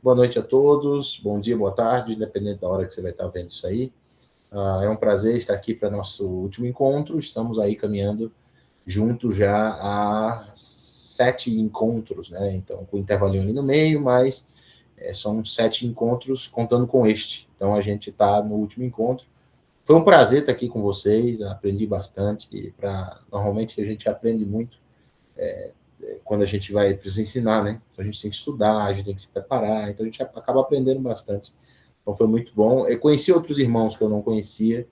Boa noite a todos, bom dia, boa tarde, independente da hora que você vai estar vendo isso aí. É um prazer estar aqui para nosso último encontro. Estamos aí caminhando juntos já a 7 encontros, né? Então, com intervalinho ali no meio, mas são 7 encontros contando com este. Então, a gente está no último encontro. Foi um prazer estar aqui com vocês, aprendi bastante. Normalmente a gente aprende muito quando a gente vai precisa ensinar, né? Então a gente tem que estudar, a gente tem que se preparar, então a gente acaba aprendendo bastante. Então foi muito bom. Eu conheci outros irmãos que eu não conhecia,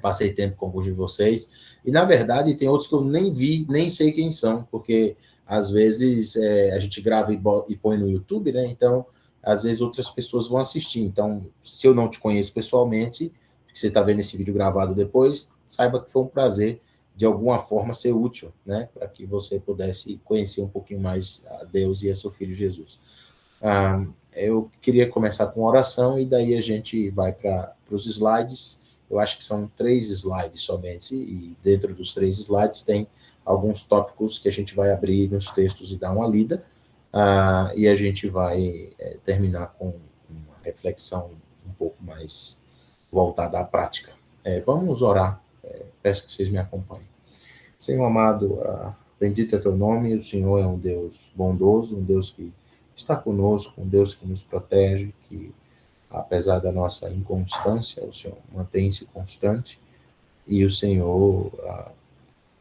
passei tempo com alguns de vocês, e na verdade tem outros que eu nem vi, nem sei quem são, porque às vezes a gente grava e põe no YouTube, né? Então às vezes outras pessoas vão assistir. Então, se eu não te conheço pessoalmente, você está vendo esse vídeo gravado depois, saiba que foi um prazer de alguma forma ser útil, né, para que você pudesse conhecer um pouquinho mais a Deus e a seu Filho Jesus. Eu queria começar com oração e daí a gente vai para os slides. Eu acho que são 3 slides somente, e dentro dos 3 slides tem alguns tópicos que a gente vai abrir nos textos e dar uma lida, e a gente vai terminar com uma reflexão um pouco mais voltada à prática. Vamos orar. Peço que vocês me acompanhem. Senhor amado, bendito é teu nome. O Senhor é um Deus bondoso, um Deus que está conosco, um Deus que nos protege, que apesar da nossa inconstância, o Senhor mantém-se constante, e o Senhor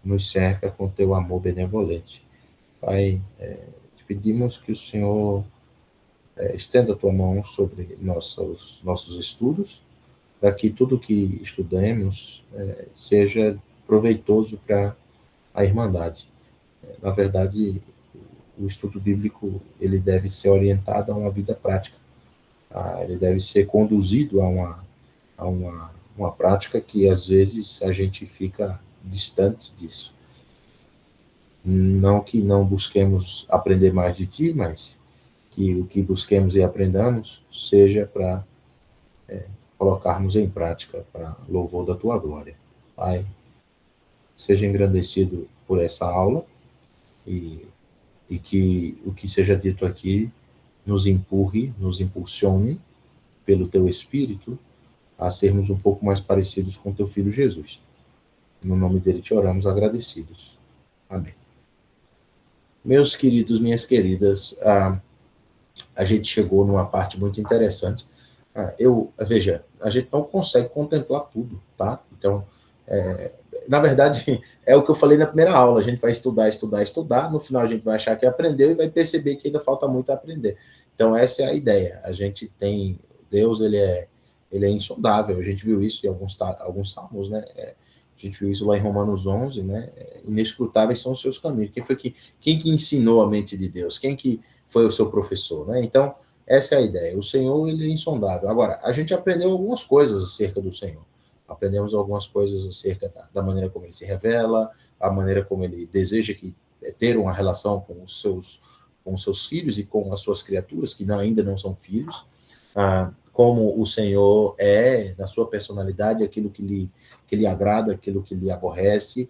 nos cerca com teu amor benevolente. Pai, te pedimos que o Senhor estenda a tua mão sobre nossos estudos, para que tudo que estudemos seja proveitoso para a Irmandade. Na verdade, o estudo bíblico ele deve ser orientado a uma vida prática. Ele deve ser conduzido a uma prática que, às vezes, a gente fica distante disso. Não que não busquemos aprender mais de ti, mas que o que busquemos e aprendamos seja para colocarmos em prática para louvor da tua glória. Pai, seja engrandecido por essa aula e que o que seja dito aqui nos empurre, nos impulsione pelo teu Espírito a sermos um pouco mais parecidos com teu Filho Jesus. No nome dele te oramos agradecidos. Amém. Meus queridos, minhas queridas, a gente chegou numa parte muito interessante. Veja, a gente não consegue contemplar tudo, tá? Então, na verdade, é o que eu falei na primeira aula, a gente vai estudar, no final a gente vai achar que aprendeu e vai perceber que ainda falta muito a aprender. Então, essa é a ideia. A gente tem, Deus, ele é insondável, a gente viu isso em alguns salmos, né? A gente viu isso lá em Romanos 11, né? Inescrutáveis são os seus caminhos. Quem que ensinou a mente de Deus? Quem que foi o seu professor, né? Então, essa é a ideia. O Senhor, ele é insondável. Agora, a gente aprendeu algumas coisas acerca do Senhor. Aprendemos algumas coisas acerca da maneira como ele se revela, a maneira como ele deseja ter uma relação com os seus filhos e com as suas criaturas, que ainda não são filhos, como o Senhor na sua personalidade, aquilo que lhe agrada, aquilo que lhe aborrece.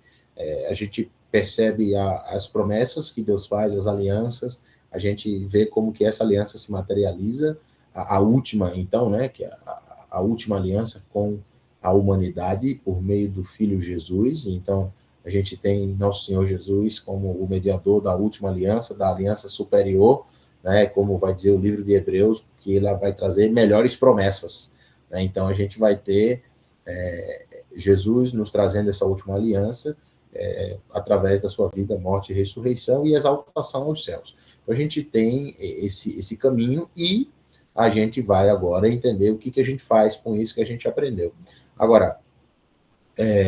A gente percebe as promessas que Deus faz, as alianças, a gente vê como que essa aliança se materializa, a última, então, né, que é a última aliança com a humanidade por meio do Filho Jesus. Então, a gente tem nosso Senhor Jesus como o mediador da última aliança, da aliança superior, né, como vai dizer o livro de Hebreus, que ele vai trazer melhores promessas, né? Então, a gente vai ter Jesus nos trazendo essa última aliança, através da sua vida, morte e ressurreição e exaltação aos céus. Então, a gente tem esse caminho e a gente vai agora entender o que a gente faz com isso que a gente aprendeu. Agora,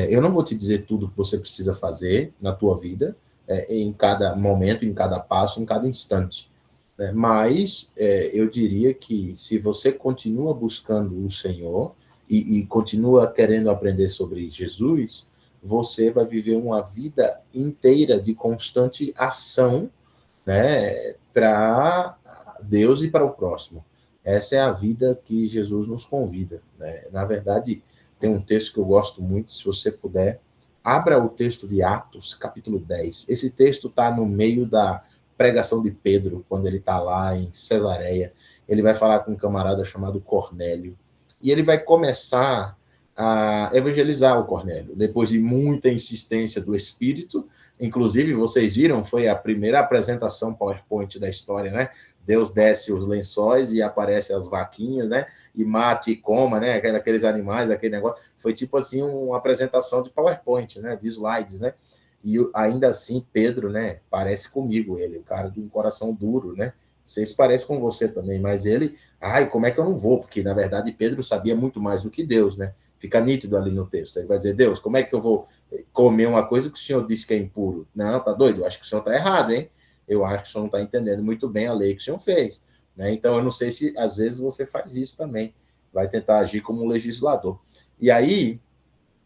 eu não vou te dizer tudo que você precisa fazer na tua vida, em cada momento, em cada passo, em cada instante, né? Mas eu diria que se você continua buscando o Senhor e continua querendo aprender sobre Jesus, você vai viver uma vida inteira de constante ação, né, para Deus e para o próximo. Essa é a vida que Jesus nos convida, né? Na verdade, tem um texto que eu gosto muito, se você puder, abra o texto de Atos, capítulo 10. Esse texto está no meio da pregação de Pedro, quando ele está lá em Cesareia. Ele vai falar com um camarada chamado Cornélio. E ele vai começar a evangelizar o Cornélio, depois de muita insistência do Espírito. Inclusive, vocês viram, foi a primeira apresentação PowerPoint da história, né? Deus desce os lençóis e aparece as vaquinhas, né? E mate e coma, né? Aqueles animais, aquele negócio. Foi tipo assim uma apresentação de PowerPoint, né? De slides, né? E ainda assim, Pedro, né? Parece comigo ele, o cara de um coração duro, né? Vocês parecem com você também, mas ele, ai, como é que eu não vou? Porque, na verdade, Pedro sabia muito mais do que Deus, né? Fica nítido ali no texto. Ele vai dizer, Deus, como é que eu vou comer uma coisa que o Senhor disse que é impuro? Não, tá doido? Eu acho que o Senhor tá errado, hein? Eu acho que o Senhor não está entendendo muito bem a lei que o Senhor fez. Né? Então, eu não sei se, às vezes, você faz isso também. Vai tentar agir como um legislador. E aí,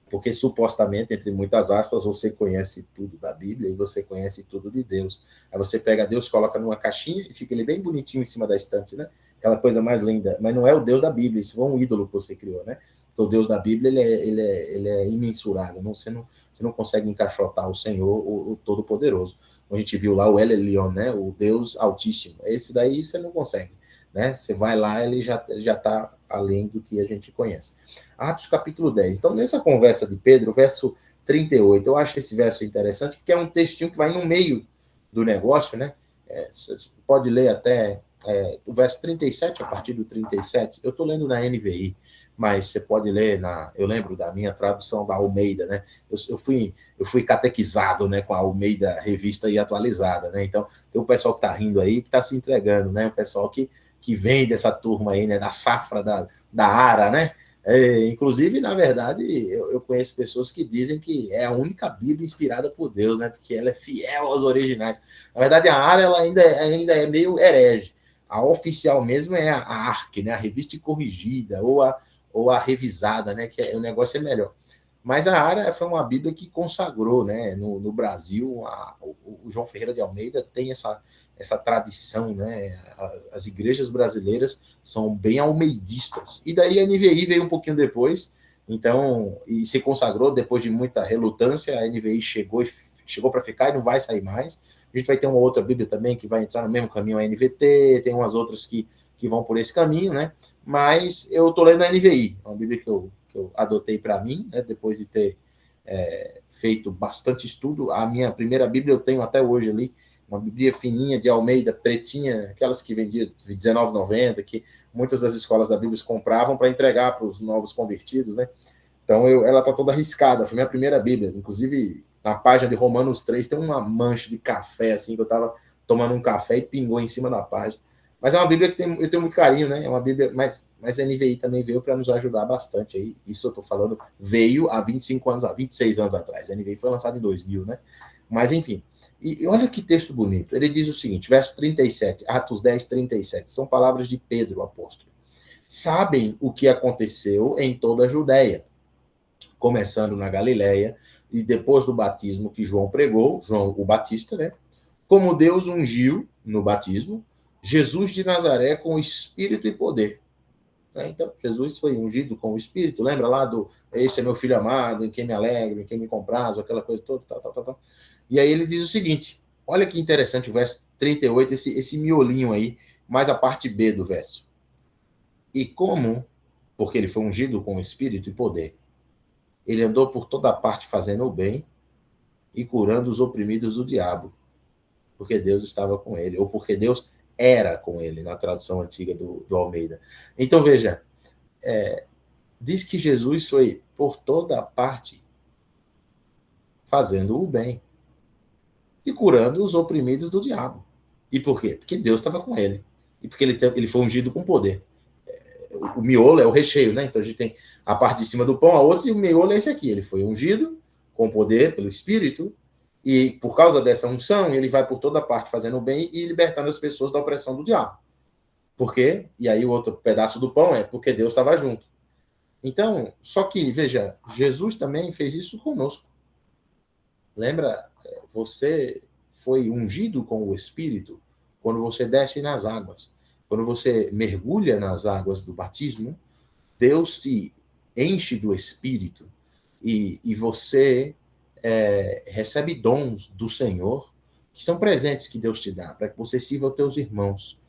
porque supostamente, entre muitas aspas, você conhece tudo da Bíblia e você conhece tudo de Deus. Aí você pega Deus, coloca numa caixinha e fica ele bem bonitinho em cima da estante, né? Aquela coisa mais linda. Mas não é o Deus da Bíblia, isso foi um ídolo que você criou, né? Porque o Deus da Bíblia, ele é imensurável. Você não consegue encaixotar o Senhor, o Todo-Poderoso. A gente viu lá o El Elyon, né? O Deus Altíssimo. Esse daí você não consegue. Né? Você vai lá, ele já está além do que a gente conhece. Atos capítulo 10. Então, nessa conversa de Pedro, verso 38, eu acho esse verso interessante, porque é um textinho que vai no meio do negócio, né? Você pode ler até o verso 37, a partir do 37. Eu estou lendo na NVI, mas você pode ler eu lembro da minha tradução da Almeida, né? Eu fui catequizado, né, com a Almeida Revista e Atualizada, né? Então, tem o pessoal que está rindo aí, que está se entregando, né? O pessoal que vem dessa turma aí, né, da safra da Ara, né? Inclusive, na verdade, eu conheço pessoas que dizem que é a única Bíblia inspirada por Deus, né? Porque ela é fiel aos originais. Na verdade, a Ara ela ainda é meio herege. A oficial mesmo é a ARC, né? A Revista Corrigida ou a Revisada, né? Que o negócio é melhor. Mas a Ara foi uma Bíblia que consagrou, né? No Brasil, o João Ferreira de Almeida tem essa tradição, né? As igrejas brasileiras são bem almeidistas. E daí a NVI veio um pouquinho depois, então, e se consagrou depois de muita relutância, a NVI chegou para ficar e não vai sair mais. A gente vai ter uma outra Bíblia também que vai entrar no mesmo caminho, a NVT, tem umas outras que vão por esse caminho, né? Mas eu estou lendo a NVI, uma Bíblia que eu adotei para mim, né? Depois de ter feito bastante estudo. A minha primeira Bíblia eu tenho até hoje ali, uma Bíblia fininha de Almeida, pretinha, aquelas que vendia R$19,90, que muitas das escolas da Bíblia compravam para entregar para os novos convertidos, né? Então, ela está toda arriscada, foi minha primeira Bíblia. Inclusive, na página de Romanos 3, tem uma mancha de café, assim, que eu estava tomando um café e pingou em cima da página. Mas é uma Bíblia que eu tenho muito carinho, né? É uma Bíblia, mas a NVI também veio para nos ajudar bastante aí. Isso eu estou falando, veio há 26 anos atrás. A NVI foi lançada em 2000, né? Mas, enfim. E olha que texto bonito. Ele diz o seguinte, verso 37, Atos 10, 37. São palavras de Pedro, o apóstolo. Sabem o que aconteceu em toda a Judéia, começando na Galiléia, e depois do batismo que João pregou, João o Batista, né? Como Deus ungiu no batismo, Jesus de Nazaré com espírito e poder. Então, Jesus foi ungido com o Espírito, lembra lá do esse é meu filho amado, em quem me alegro, em quem me comprazo, aquela coisa toda, tal. E aí ele diz o seguinte, olha que interessante o verso 38, esse miolinho aí, mais a parte B do verso. E como, porque ele foi ungido com o Espírito e poder, ele andou por toda parte fazendo o bem e curando os oprimidos do diabo, porque Deus estava com ele, ou porque Deus era com ele, na tradução antiga do Almeida. Então, veja, diz que Jesus foi por toda parte fazendo o bem e curando os oprimidos do diabo. E por quê? Porque Deus estava com ele. E porque ele foi ungido com poder. O miolo é o recheio, né? Então a gente tem a parte de cima do pão, a outra, e o miolo é esse aqui. Ele foi ungido com poder pelo Espírito, e por causa dessa unção, ele vai por toda parte fazendo o bem e libertando as pessoas da opressão do diabo. Por quê? E aí o outro pedaço do pão é porque Deus estava junto. Então, só que, veja, Jesus também fez isso conosco. Lembra, você foi ungido com o Espírito quando você desce nas águas. Quando você mergulha nas águas do batismo, Deus te enche do Espírito e você recebe dons do Senhor que são presentes que Deus te dá, para que você sirva aos teus irmãos,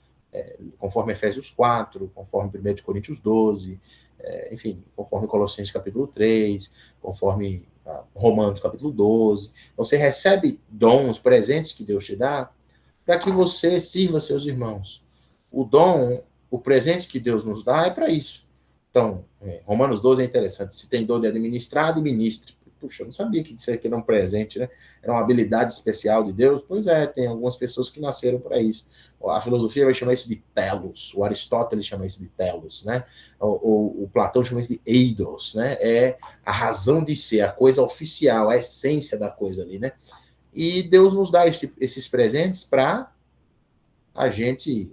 conforme Efésios 4, conforme 1 Coríntios 12, enfim, conforme Colossenses capítulo 3, conforme Romanos capítulo 12. Você recebe dons, presentes que Deus te dá, para que você sirva seus irmãos. O dom, o presente que Deus nos dá é para isso. Então, Romanos 12 é interessante. Se tem dom de administrar, administre. Puxa, eu não sabia que isso aqui era um presente, né? Era uma habilidade especial de Deus. Pois é, tem algumas pessoas que nasceram para isso. A filosofia vai chamar isso de telos. O Aristóteles chama isso de telos, né? O Platão chama isso de eidos, né? É a razão de ser, a coisa oficial, a essência da coisa ali, né? E Deus nos dá esses presentes para a gente,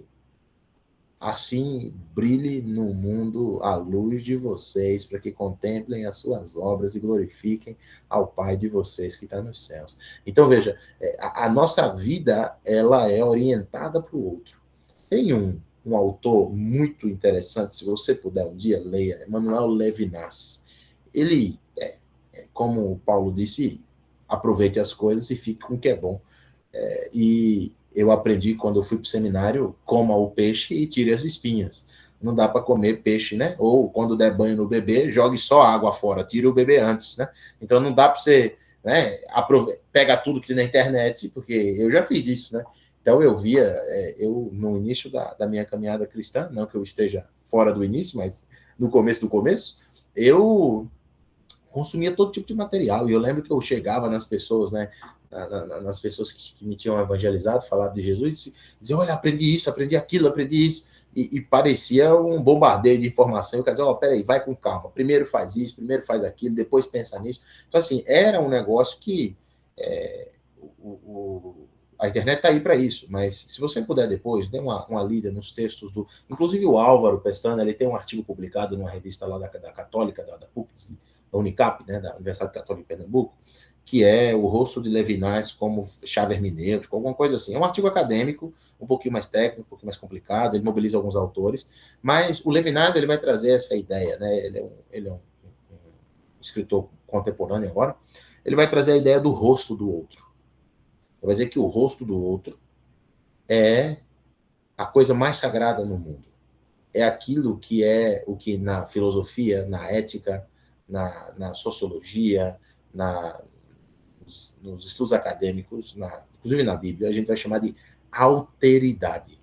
assim, brilhe no mundo a luz de vocês, para que contemplem as suas obras e glorifiquem ao Pai de vocês que está nos céus. Então, veja, a nossa vida, ela é orientada para o outro. Tem um autor muito interessante, se você puder um dia, leia, Emmanuel Levinas. Ele, como o Paulo disse, aproveite as coisas e fique com o que é bom. E eu aprendi quando eu fui para o seminário, coma o peixe e tire as espinhas. Não dá para comer peixe, né? Ou quando der banho no bebê, jogue só água fora, tire o bebê antes, né? Então não dá para você, né, pegar tudo que tem na internet, porque eu já fiz isso, né? Então eu via, eu no início da minha caminhada cristã, não que eu esteja fora do início, mas no começo do começo, eu consumia todo tipo de material. E eu lembro que eu chegava nas pessoas, né, nas pessoas que me tinham evangelizado, falado de Jesus, e dizia, olha, aprendi isso, aprendi aquilo, aprendi isso. E parecia um bombardeio de informação. Eu dizia, peraí, vai com calma. Primeiro faz isso, primeiro faz aquilo, depois pensa nisso. Então, assim, era um negócio que a internet está aí para isso, mas se você puder depois, dê uma lida nos textos do... Inclusive o Álvaro Pestana, ele tem um artigo publicado numa revista lá da Católica, da PUC, da Unicap, né, da Universidade Católica de Pernambuco, que é o rosto de Levinas como chave hermenêutico, alguma coisa assim. É um artigo acadêmico, um pouquinho mais técnico, um pouquinho mais complicado, ele mobiliza alguns autores, mas o Levinas ele vai trazer essa ideia, né? Ele é um escritor contemporâneo agora, ele vai trazer a ideia do rosto do outro. Ele vai dizer que o rosto do outro é a coisa mais sagrada no mundo. É aquilo que é o que na filosofia, na ética, na sociologia, nos estudos acadêmicos, inclusive na Bíblia, a gente vai chamar de alteridade.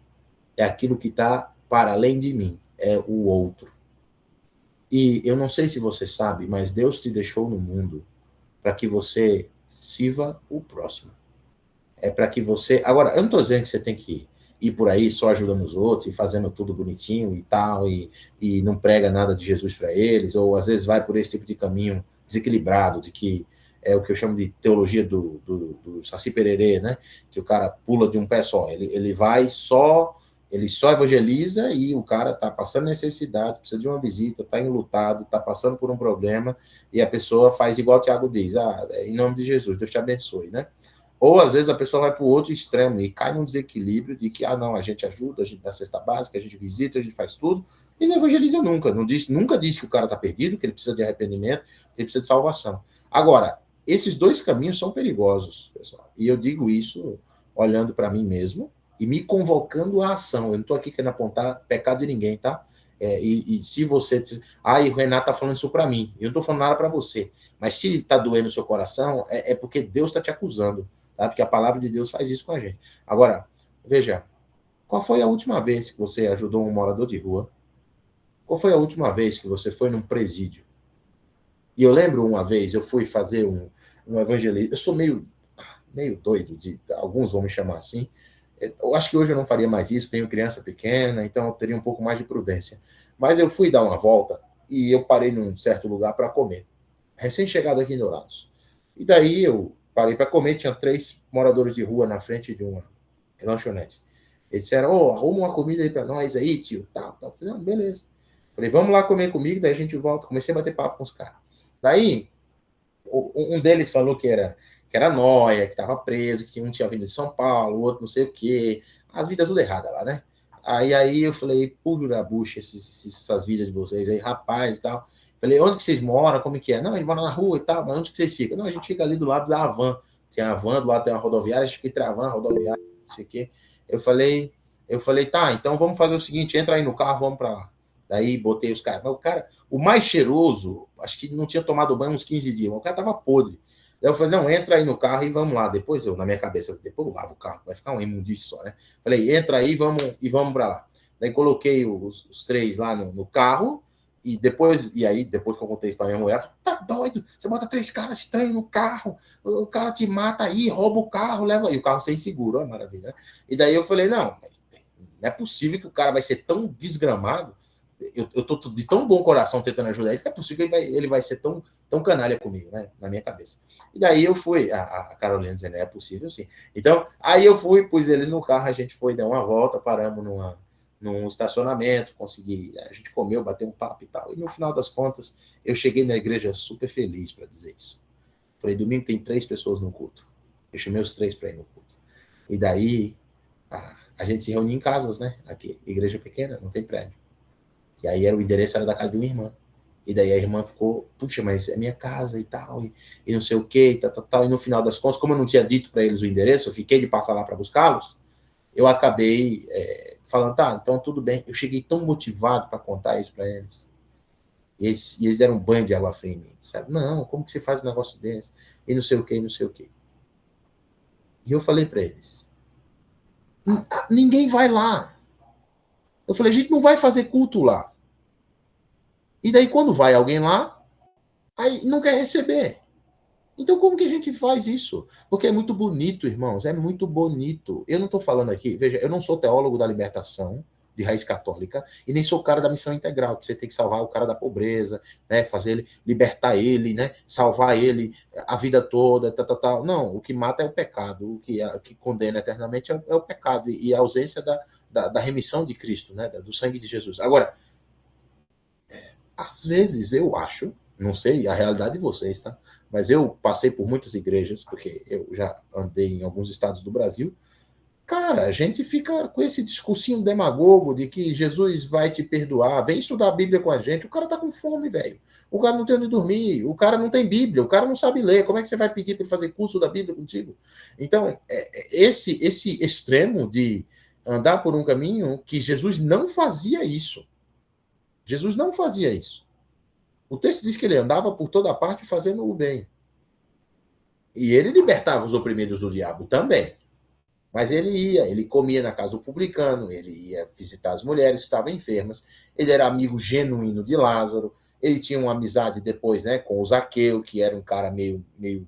É aquilo que está para além de mim, é o outro. E eu não sei se você sabe, mas Deus te deixou no mundo para que você sirva o próximo. É para que você... Agora, eu não estou dizendo que você tem que ir por aí só ajudando os outros e fazendo tudo bonitinho e tal, e não prega nada de Jesus para eles, ou às vezes vai por esse tipo de caminho desequilibrado, de que é o que eu chamo de teologia do Saci Pererê, né? Que o cara pula de um pé só. Ele vai só... Ele só evangeliza e o cara está passando necessidade, precisa de uma visita, está enlutado, está passando por um problema, e a pessoa faz igual o Tiago diz, em nome de Jesus, Deus te abençoe, né? Ou, às vezes, a pessoa vai para o outro extremo e cai num desequilíbrio de que, não, a gente ajuda, a gente dá cesta básica, a gente visita, a gente faz tudo, e não evangeliza nunca. Nunca diz que o cara está perdido, que ele precisa de arrependimento, que ele precisa de salvação. Agora, esses dois caminhos são perigosos, pessoal. E eu digo isso olhando para mim mesmo e me convocando à ação. Eu não estou aqui querendo apontar pecado de ninguém, tá? E se você... e o Renato está falando isso para mim. Eu não estou falando nada para você. Mas se está doendo o seu coração, é porque Deus está te acusando. Tá? Porque a palavra de Deus faz isso com a gente. Agora, veja, qual foi a última vez que você ajudou um morador de rua? Qual foi a última vez que você foi num presídio? E eu lembro uma vez, eu fui fazer um evangelismo. Eu sou meio doido, alguns vão me chamar assim. Eu acho que hoje eu não faria mais isso, tenho criança pequena, então eu teria um pouco mais de prudência. Mas eu fui dar uma volta e eu parei num certo lugar para comer. Recém-chegado aqui em Dourados. E daí eu parei para comer, tinha 3 moradores de rua na frente de uma lanchonete. Eles disseram, arruma uma comida aí para nós aí, tio. Tá. Eu falei, não, beleza. Falei, vamos lá comer comigo, daí a gente volta. Comecei a bater papo com os caras. Daí, um deles falou que era nóia, que estava preso, que um tinha vindo de São Paulo, o outro não sei o quê. As vidas tudo erradas lá, né? Aí eu falei, pura bucha, essas vidas de vocês aí, rapaz e tal. Falei, onde que vocês moram? Como que é? Não, ele mora na rua e tal, mas onde que vocês ficam? Não, a gente fica ali do lado da Havan. tinha a van, do lado tem uma rodoviária, a gente fica travando a rodoviária, não sei o quê. Eu falei, tá, então vamos fazer o seguinte, entra aí no carro, vamos para lá. Daí botei os caras. Mas o cara, o mais cheiroso, acho que não tinha tomado banho uns 15 dias, mas o cara tava podre. Daí eu falei, não, entra aí no carro e vamos lá. Depois eu, na minha cabeça, depois eu lavo o carro, vai ficar um imundície só, né? Falei, entra aí vamos para lá. Daí coloquei os três lá no carro, e depois que eu contei isso pra minha mulher, ela falou, tá doido? Você bota 3 caras estranhos no carro, o cara te mata aí, rouba o carro, leva aí. O carro sem seguro, ó, maravilha. Né? E daí eu falei, não é possível que o cara vai ser tão desgramado. Eu tô de tão bom coração tentando ajudar ele, que é possível que ele vai ser tão canalha comigo, né? Na minha cabeça. E daí eu fui, a Carolina dizendo, é possível sim. Então, aí eu fui, pus eles no carro, a gente foi, deu uma volta, paramos num estacionamento, a gente comeu, bateu um papo e tal. E no final das contas, eu cheguei na igreja super feliz para dizer isso. Falei, domingo tem 3 pessoas no culto. Eu chamei os 3 para ir no culto. E daí, a gente se reunia em casas, né? Aqui, igreja pequena, não tem prédio. E aí o endereço era da casa de uma irmã. E daí a irmã ficou, puxa, mas é minha casa e tal, e não sei o que, e tal. E no final das contas, como eu não tinha dito para eles o endereço, eu fiquei de passar lá para buscá-los, eu acabei falando, tá, então tudo bem. Eu cheguei tão motivado para contar isso para eles. E eles deram um banho de água fria em mim. Sabe? Não, como que você faz um negócio desse? E não sei o que, e não sei o que. E eu falei para eles, ninguém vai lá. Eu falei, a gente não vai fazer culto lá. E daí, quando vai alguém lá, aí não quer receber. Então, como que a gente faz isso? Porque é muito bonito, irmãos, é muito bonito. Eu não estou falando aqui, veja, eu não sou teólogo da libertação, de raiz católica, e nem sou o cara da missão integral, que você tem que salvar o cara da pobreza, né, fazer ele, libertar ele, né, salvar ele a vida toda, tal. Não, o que mata é o pecado, o que condena eternamente é o pecado e a ausência da remissão de Cristo, né, do sangue de Jesus. Agora, às vezes eu acho, não sei a realidade de vocês, tá? Mas eu passei por muitas igrejas, porque eu já andei em alguns estados do Brasil. Cara, a gente fica com esse discursinho demagogo de que Jesus vai te perdoar, vem estudar a Bíblia com a gente. O cara tá com fome, velho. O cara não tem onde dormir, o cara não tem Bíblia, o cara não sabe ler. Como é que você vai pedir para ele fazer curso da Bíblia contigo? Então, esse extremo de andar por um caminho que Jesus não fazia isso. Jesus não fazia isso. O texto diz que ele andava por toda parte fazendo o bem. E ele libertava os oprimidos do diabo também. Mas ele comia na casa do publicano, ele ia visitar as mulheres que estavam enfermas, ele era amigo genuíno de Lázaro, ele tinha uma amizade depois, né, com o Zaqueu, que era um cara meio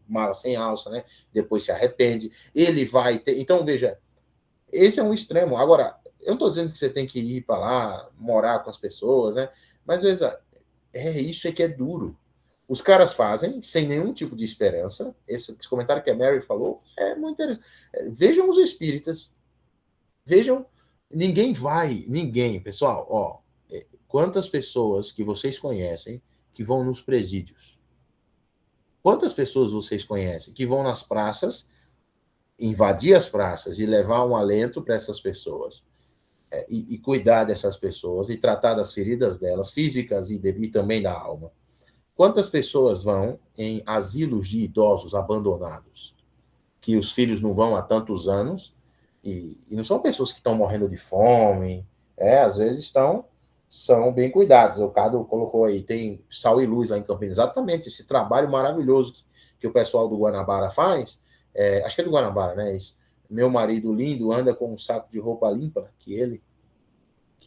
mala sem alça, né, depois se arrepende, ele vai ter... Então, veja, esse é um extremo. Agora, eu não estou dizendo que você tem que ir para lá, morar com as pessoas, né, mas, veja, isso é que é duro. Os caras fazem sem nenhum tipo de esperança. Esse comentário que a Mary falou é muito interessante. Vejam os espíritas. Vejam. Ninguém, pessoal, ó. Quantas pessoas que vocês conhecem que vão nos presídios? Quantas pessoas vocês conhecem que vão nas praças, invadir as praças e levar um alento para essas pessoas? E cuidar dessas pessoas e tratar das feridas delas, físicas e também da alma. Quantas pessoas vão em asilos de idosos abandonados, que os filhos não vão há tantos anos, e não são pessoas que estão morrendo de fome, às vezes são bem cuidados. O Cado colocou aí, tem Sal e Luz lá em Campinas, exatamente esse trabalho maravilhoso que o pessoal do Guanabara faz, acho que é do Guanabara, né? Isso. Meu marido lindo anda com um saco de roupa limpa,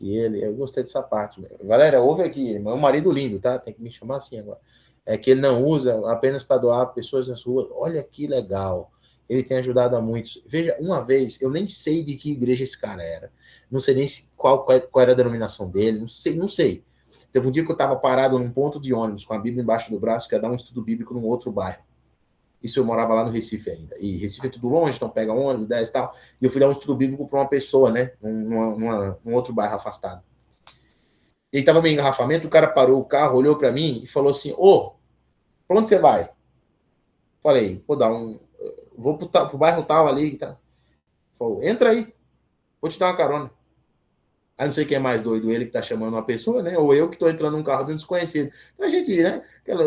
eu gostei dessa parte. Galera, ouve aqui, meu marido lindo, tá? Tem que me chamar assim agora. É que ele não usa apenas para doar pessoas nas ruas. Olha que legal. Ele tem ajudado a muitos. Veja, uma vez, eu nem sei de que igreja esse cara era. Não sei nem qual era a denominação dele. Não sei. Teve um dia que eu estava parado num ponto de ônibus com a Bíblia embaixo do braço, que ia dar um estudo bíblico num outro bairro. Isso eu morava lá no Recife ainda. E Recife é tudo longe, então pega ônibus, 10 e tal. E eu fui dar um estudo bíblico para uma pessoa, né? Num outro bairro afastado. Ele estava meio engarrafamento, o cara parou o carro, olhou para mim e falou assim, pra onde você vai? Falei, vou pro bairro tal ali. Tá? Falou, entra aí, vou te dar uma carona. Aí não sei quem é mais doido, ele que está chamando uma pessoa, né? Ou eu que estou entrando num carro de um desconhecido. Então a gente, né?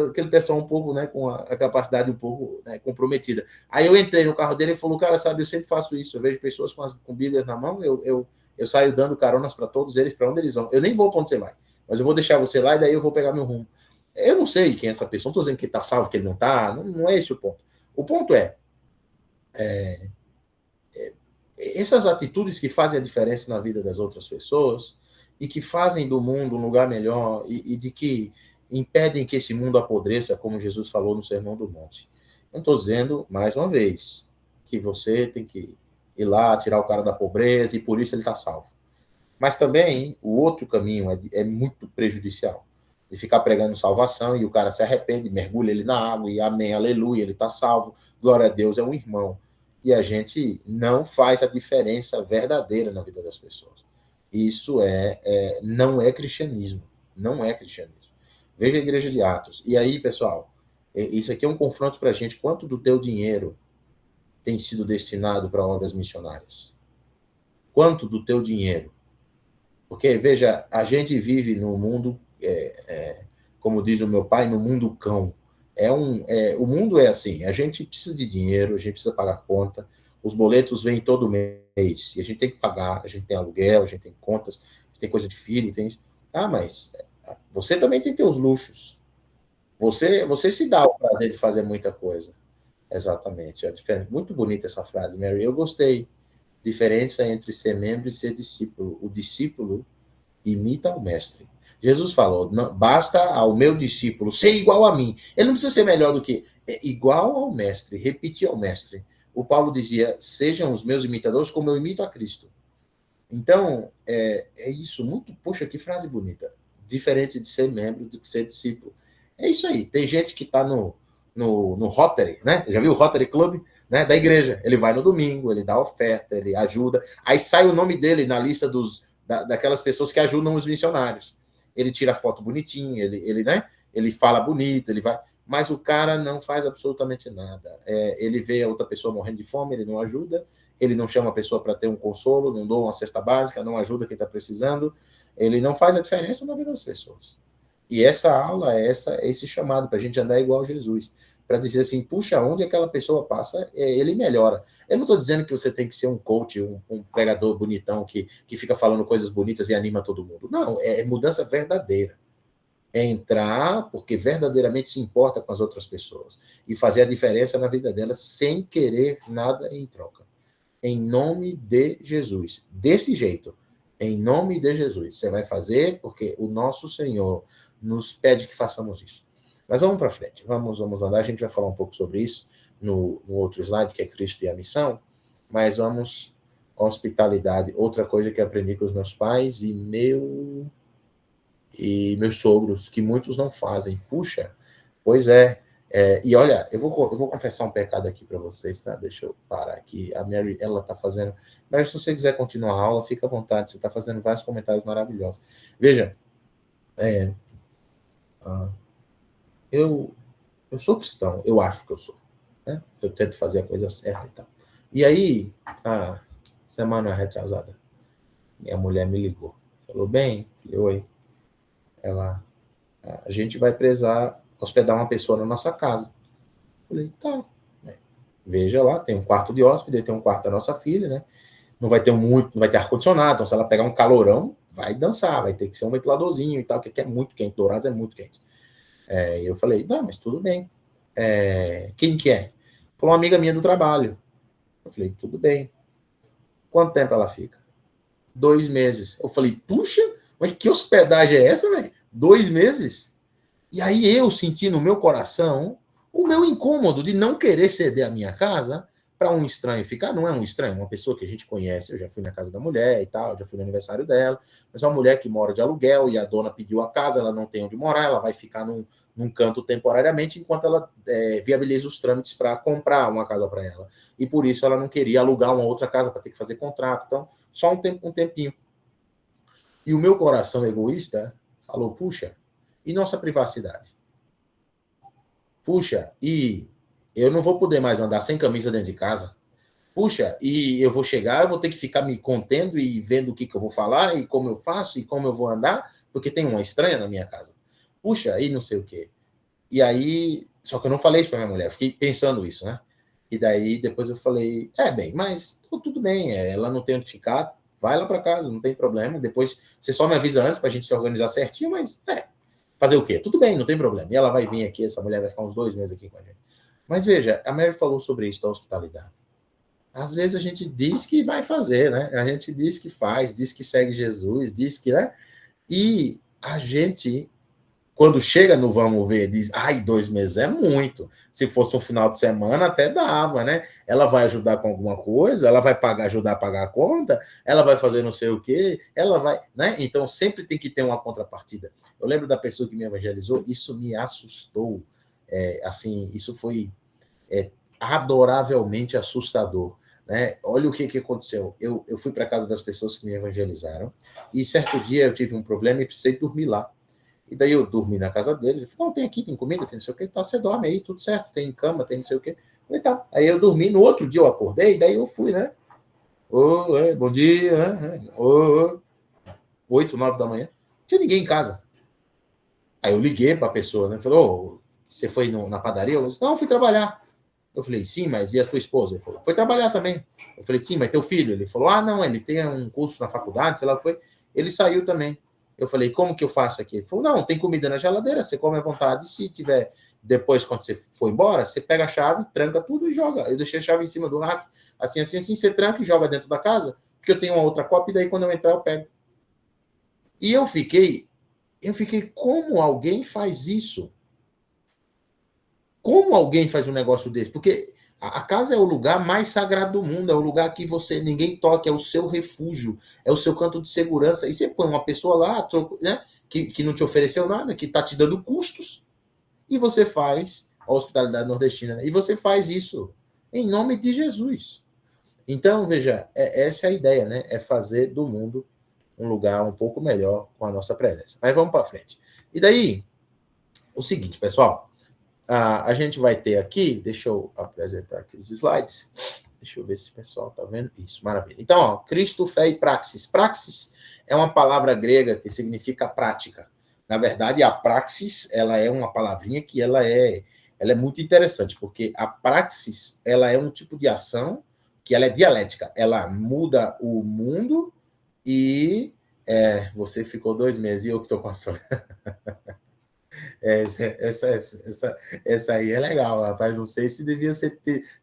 Aquele pessoal um pouco, né? Com a capacidade um pouco, né, comprometida. Aí eu entrei no carro dele e falou, cara, sabe, eu sempre faço isso. Eu vejo pessoas com Bíblias na mão, eu saio dando caronas para todos eles, para onde eles vão. Eu nem vou para onde você vai, mas eu vou deixar você lá e daí eu vou pegar meu rumo. Eu não sei quem é essa pessoa, não estou dizendo que está salvo, que ele não está, não é esse o ponto. O ponto é essas atitudes que fazem a diferença na vida das outras pessoas e que fazem do mundo um lugar melhor e de que impedem que esse mundo apodreça, como Jesus falou no Sermão do Monte. Eu estou dizendo, mais uma vez, que você tem que ir lá, tirar o cara da pobreza e por isso ele está salvo. Mas também o outro caminho é muito prejudicial. De ficar pregando salvação e o cara se arrepende, mergulha ele na água e amém, aleluia, ele está salvo, glória a Deus, é um irmão. E a gente não faz a diferença verdadeira na vida das pessoas. Isso não é cristianismo. Não é cristianismo. Veja a igreja de Atos. E aí, pessoal, isso aqui é um confronto para a gente. Quanto do teu dinheiro tem sido destinado para obras missionárias? Quanto do teu dinheiro? Porque, veja, a gente vive no mundo, como diz o meu pai, no mundo cão. O mundo é assim, a gente precisa de dinheiro, a gente precisa pagar conta, os boletos vêm todo mês, e a gente tem que pagar, a gente tem aluguel, a gente tem contas, a gente tem coisa de filho, tem... Ah, mas você também tem teus luxos. Você se dá o prazer de fazer muita coisa. Exatamente. É diferente. Muito bonita essa frase, Mary. Eu gostei. Diferença entre ser membro e ser discípulo. O discípulo imita o mestre. Jesus falou, não, basta ao meu discípulo ser igual a mim. Ele não precisa ser melhor do que... igual ao mestre, repetir ao mestre. O Paulo dizia, sejam os meus imitadores como eu imito a Cristo. Então, é isso. Muito, poxa, que frase bonita. Diferente de ser membro do que ser discípulo. É isso aí. Tem gente que está no Rotary, né? Já viu o Rotary Club, né? Da igreja. Ele vai no domingo, ele dá oferta, ele ajuda. Aí sai o nome dele na lista daquelas pessoas que ajudam os missionários. Ele tira foto bonitinha, né? Ele fala bonito, ele vai. Mas o cara não faz absolutamente nada. Ele vê a outra pessoa morrendo de fome, ele não ajuda. Ele não chama a pessoa para ter um consolo, não doa uma cesta básica, não ajuda quem está precisando. Ele não faz a diferença na vida das pessoas. E essa aula é esse chamado para a gente andar igual a Jesus, para dizer assim, puxa, onde aquela pessoa passa, ele melhora. Eu não estou dizendo que você tem que ser um coach, um pregador bonitão que fica falando coisas bonitas e anima todo mundo. Não, é mudança verdadeira. É entrar porque verdadeiramente se importa com as outras pessoas e fazer a diferença na vida delas sem querer nada em troca. Em nome de Jesus. Desse jeito. Em nome de Jesus. Você vai fazer porque o nosso Senhor nos pede que façamos isso. Mas vamos para frente. Vamos andar. A gente vai falar um pouco sobre isso no outro slide, que é Cristo e a missão. Mas vamos à hospitalidade. Outra coisa que aprendi com os meus pais e meus sogros, que muitos não fazem. Puxa, pois é. E olha, eu vou confessar um pecado aqui para vocês, tá? Deixa eu parar aqui. A Mary, ela tá fazendo... Mary, se você quiser continuar a aula, fica à vontade. Você está fazendo vários comentários maravilhosos. Veja, eu sou cristão, eu acho que eu sou. Né? Eu tento fazer a coisa certa e tal. E aí, a semana retrasada, minha mulher me ligou. Falou, bem, falei, oi. A gente vai precisar hospedar uma pessoa na nossa casa. Falei, tá. Veja lá, tem um quarto de hóspede, tem um quarto da nossa filha, né? Não vai ter não vai ter ar-condicionado, então se ela pegar um calorão, vai dançar, vai ter que ser um ventiladorzinho e tal, que aqui é muito quente, Dourados é muito quente. Eu falei, não, mas tudo bem. Quem que é? Falou uma amiga minha do trabalho. Eu falei, tudo bem. Quanto tempo ela fica? 2 meses. Eu falei, puxa, mas que hospedagem é essa, velho? 2 meses? E aí eu senti no meu coração o meu incômodo de não querer ceder a minha casa para um estranho ficar. Não é um estranho, uma pessoa que a gente conhece. Eu já fui na casa da mulher e tal, já fui no aniversário dela. Mas é uma mulher que mora de aluguel e a dona pediu a casa, ela não tem onde morar, ela vai ficar num canto temporariamente enquanto ela viabiliza os trâmites para comprar uma casa para ela. E por isso ela não queria alugar uma outra casa para ter que fazer contrato. Então, só um tempinho. E o meu coração egoísta falou, puxa, e nossa privacidade? Puxa, e eu não vou poder mais andar sem camisa dentro de casa. Puxa, e eu vou chegar, eu vou ter que ficar me contendo e vendo o que eu vou falar, e como eu faço, e como eu vou andar, porque tem uma estranha na minha casa. Puxa, e não sei o quê. E aí, só que eu não falei isso para minha mulher, fiquei pensando isso, né? E daí depois eu falei, bem, mas tudo bem, ela não tem onde ficar, vai lá para casa, não tem problema. Depois você só me avisa antes para a gente se organizar certinho, mas fazer o quê? Tudo bem, não tem problema. E ela vai vir aqui, essa mulher vai ficar uns 2 meses aqui com a gente. Mas veja, a Mary falou sobre isso da hospitalidade. Às vezes a gente diz que vai fazer, né? A gente diz que faz, diz que segue Jesus, diz que, né? E a gente, quando chega no vamos ver, diz, 2 meses é muito. Se fosse um final de semana, até dava, né? Ela vai ajudar com alguma coisa, ela vai ajudar a pagar a conta, ela vai fazer não sei o quê, ela vai, né? Então sempre tem que ter uma contrapartida. Eu lembro da pessoa que me evangelizou, isso me assustou. Assim, isso foi adoravelmente assustador. Né? Olha o que aconteceu. Eu fui para a casa das pessoas que me evangelizaram, e certo dia eu tive um problema e precisei dormir lá. E daí eu dormi na casa deles, e falei, não, tem aqui, tem comida, tem não sei o que, tá, você dorme aí, tudo certo, tem cama, tem não sei o que. Falei, tá. Aí eu dormi, no outro dia eu acordei, daí eu fui, né? Bom dia, né? 8, 9 da manhã. Não tinha ninguém em casa. Aí eu liguei para a pessoa, né? Falou, você foi na padaria? Eu disse, não, eu fui trabalhar. Eu falei, sim, mas e a tua esposa? Ele falou, foi trabalhar também. Eu falei, sim, mas teu filho? Ele falou, não, ele tem um curso na faculdade, sei lá o que foi. Ele saiu também. Eu falei, como que eu faço aqui? Ele falou, não, tem comida na geladeira, você come à vontade. Se tiver, depois, quando você for embora, você pega a chave, tranca tudo e joga. Eu deixei a chave em cima do rack. Assim, você tranca e joga dentro da casa, porque eu tenho uma outra cópia, e daí quando eu entrar eu pego. E eu fiquei, como alguém faz isso? Como alguém faz um negócio desse? Porque a casa é o lugar mais sagrado do mundo, é o lugar que ninguém toca, é o seu refúgio, é o seu canto de segurança. E você põe uma pessoa lá, né, que não te ofereceu nada, que está te dando custos, e você faz a hospitalidade nordestina, né? E você faz isso em nome de Jesus. Então, veja, essa é a ideia, né? É fazer do mundo um lugar um pouco melhor com a nossa presença. Mas vamos para frente. E daí, o seguinte, pessoal. A gente vai ter aqui, deixa eu apresentar aqui os slides, deixa eu ver se o pessoal está vendo isso, maravilha. Então, Cristo, fé e praxis. Praxis é uma palavra grega que significa prática. Na verdade, a praxis, ela é uma palavrinha que ela é muito interessante, porque a praxis, ela é um tipo de ação que ela é dialética, ela muda o mundo e você ficou 2 meses e eu que estou com a sua. Essa aí é legal, rapaz. Não sei se devia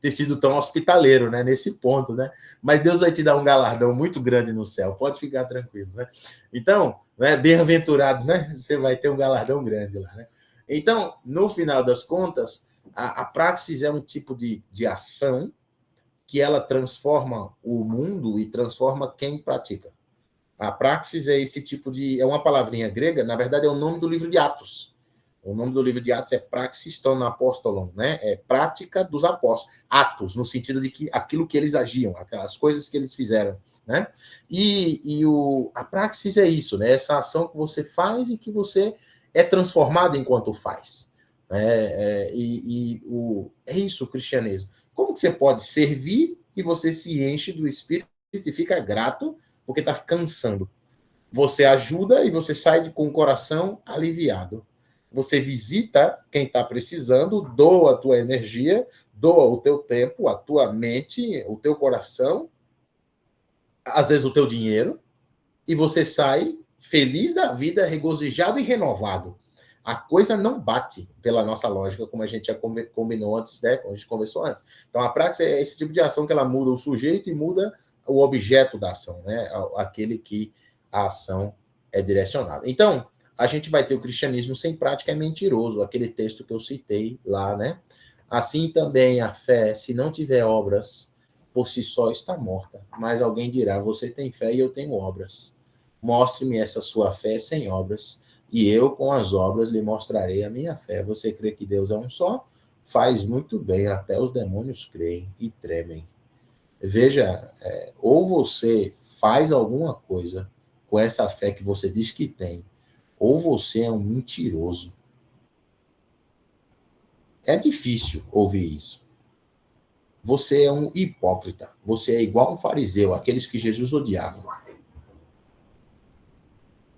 ter sido tão hospitaleiro, né? Nesse ponto, né? Mas Deus vai te dar um galardão muito grande no céu, pode ficar tranquilo, né? Então, né, bem-aventurados, né? Você vai ter um galardão grande lá, né? Então, no final das contas, a praxis é um tipo de ação que ela transforma o mundo e transforma quem pratica. A praxis é esse tipo é uma palavrinha grega, na verdade é o nome do livro de Atos. O nome do livro de Atos é Praxis ton Apostolon, né? É prática dos apóstolos. Atos, no sentido de que aquilo que eles agiam, aquelas coisas que eles fizeram, né? A praxis é isso, né? Essa ação que você faz e que você é transformado enquanto faz. É isso o cristianismo. Como que você pode servir e você se enche do Espírito e fica grato porque está cansando? Você ajuda e você sai com o coração aliviado. Você visita quem está precisando, doa a tua energia, doa o teu tempo, a tua mente, o teu coração, às vezes o teu dinheiro, e você sai feliz da vida, regozijado e renovado. A coisa não bate pela nossa lógica, como a gente já combinou antes, né? Como a gente conversou antes. Então, a prática é esse tipo de ação que ela muda o sujeito e muda o objeto da ação, né? Aquele que a ação é direcionada. Então, a gente vai ter o cristianismo sem prática é mentiroso, aquele texto que eu citei lá, né? Assim também a fé, se não tiver obras, por si só está morta. Mas alguém dirá, você tem fé e eu tenho obras. Mostre-me essa sua fé sem obras, e eu, com as obras, lhe mostrarei a minha fé. Você crê que Deus é um só? Faz muito bem, até os demônios creem e tremem. Veja, ou você faz alguma coisa com essa fé que você diz que tem, ou você é um mentiroso. É difícil ouvir isso. você é um hipócrita. Você é igual um fariseu, aqueles que Jesus odiava.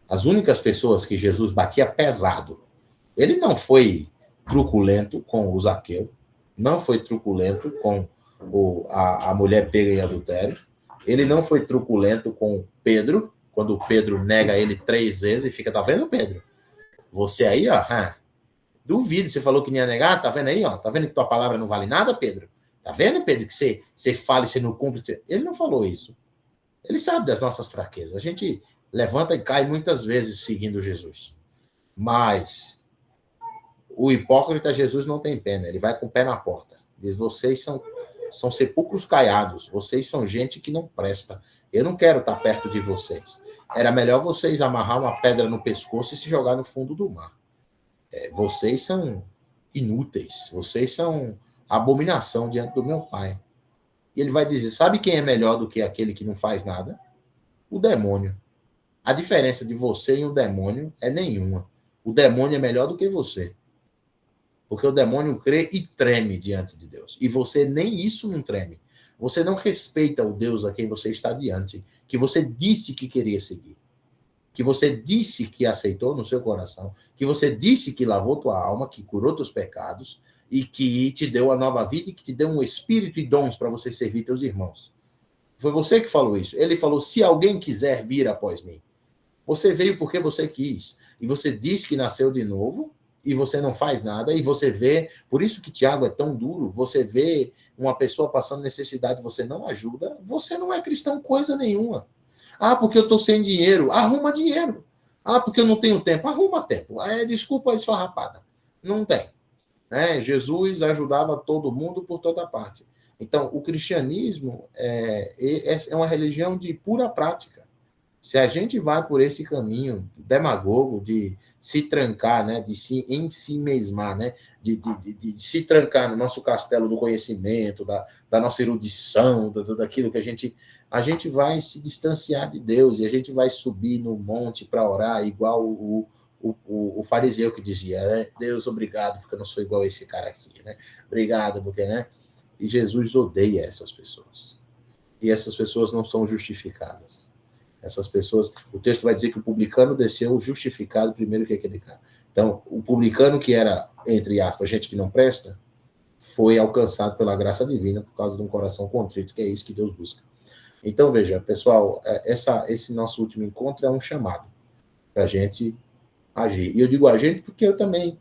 As únicas pessoas que Jesus batia pesado. Ele não foi truculento com o Zaqueu, não foi truculento com a mulher pega em adultério, ele não foi truculento com Pedro, quando Pedro nega ele 3 vezes e fica, tá vendo, Pedro? Você aí, ó, duvido, você falou que não ia negar, tá vendo aí, ó, tá vendo que tua palavra não vale nada, Pedro? Tá vendo, Pedro, que você fala e você não cumpre? Ele não falou isso. Ele sabe das nossas fraquezas. A gente levanta e cai muitas vezes seguindo Jesus. Mas o hipócrita, Jesus não tem pena, ele vai com o pé na porta. Diz, vocês são sepulcros caiados, vocês são gente que não presta. Eu não quero estar perto de vocês. Era melhor vocês amarrar uma pedra no pescoço e se jogar no fundo do mar. Vocês são inúteis, vocês são abominação diante do meu Pai. E ele vai dizer, sabe quem é melhor do que aquele que não faz nada? O demônio. A diferença de você e um demônio é nenhuma. O demônio é melhor do que você. Porque o demônio crê e treme diante de Deus. E você nem isso não treme. Você não respeita o Deus a quem você está diante, que você disse que queria seguir, que você disse que aceitou no seu coração, que você disse que lavou tua alma, que curou teus pecados e que te deu a nova vida e que te deu um espírito e dons para você servir teus irmãos. Foi você que falou isso. Ele falou, se alguém quiser vir após mim. Você veio porque você quis. E você diz que nasceu de novo e você não faz nada, e você vê, por isso que Tiago é tão duro, você vê uma pessoa passando necessidade, você não ajuda, você não é cristão coisa nenhuma. Ah, porque eu estou sem dinheiro, arruma dinheiro. Ah, porque eu não tenho tempo, arruma tempo. Desculpa a esfarrapada. Não tem. Jesus ajudava todo mundo por toda parte. Então, o cristianismo é uma religião de pura prática. Se a gente vai por esse caminho demagogo de se trancar, né, de se ensimesmar, né, de se trancar no nosso castelo do conhecimento, da nossa erudição, daquilo que a gente vai se distanciar de Deus e a gente vai subir no monte para orar igual o fariseu que dizia, né, Deus, obrigado, porque eu não sou igual a esse cara aqui, né? Obrigado, porque, né? E Jesus odeia essas pessoas. E essas pessoas não são justificadas. Essas pessoas, o texto vai dizer que o publicano desceu justificado primeiro que aquele cara. Então, o publicano que era, entre aspas, gente que não presta, foi alcançado pela graça divina por causa de um coração contrito, que é isso que Deus busca. Então, veja, pessoal, esse nosso último encontro é um chamado para a gente agir. E eu digo a gente porque eu também,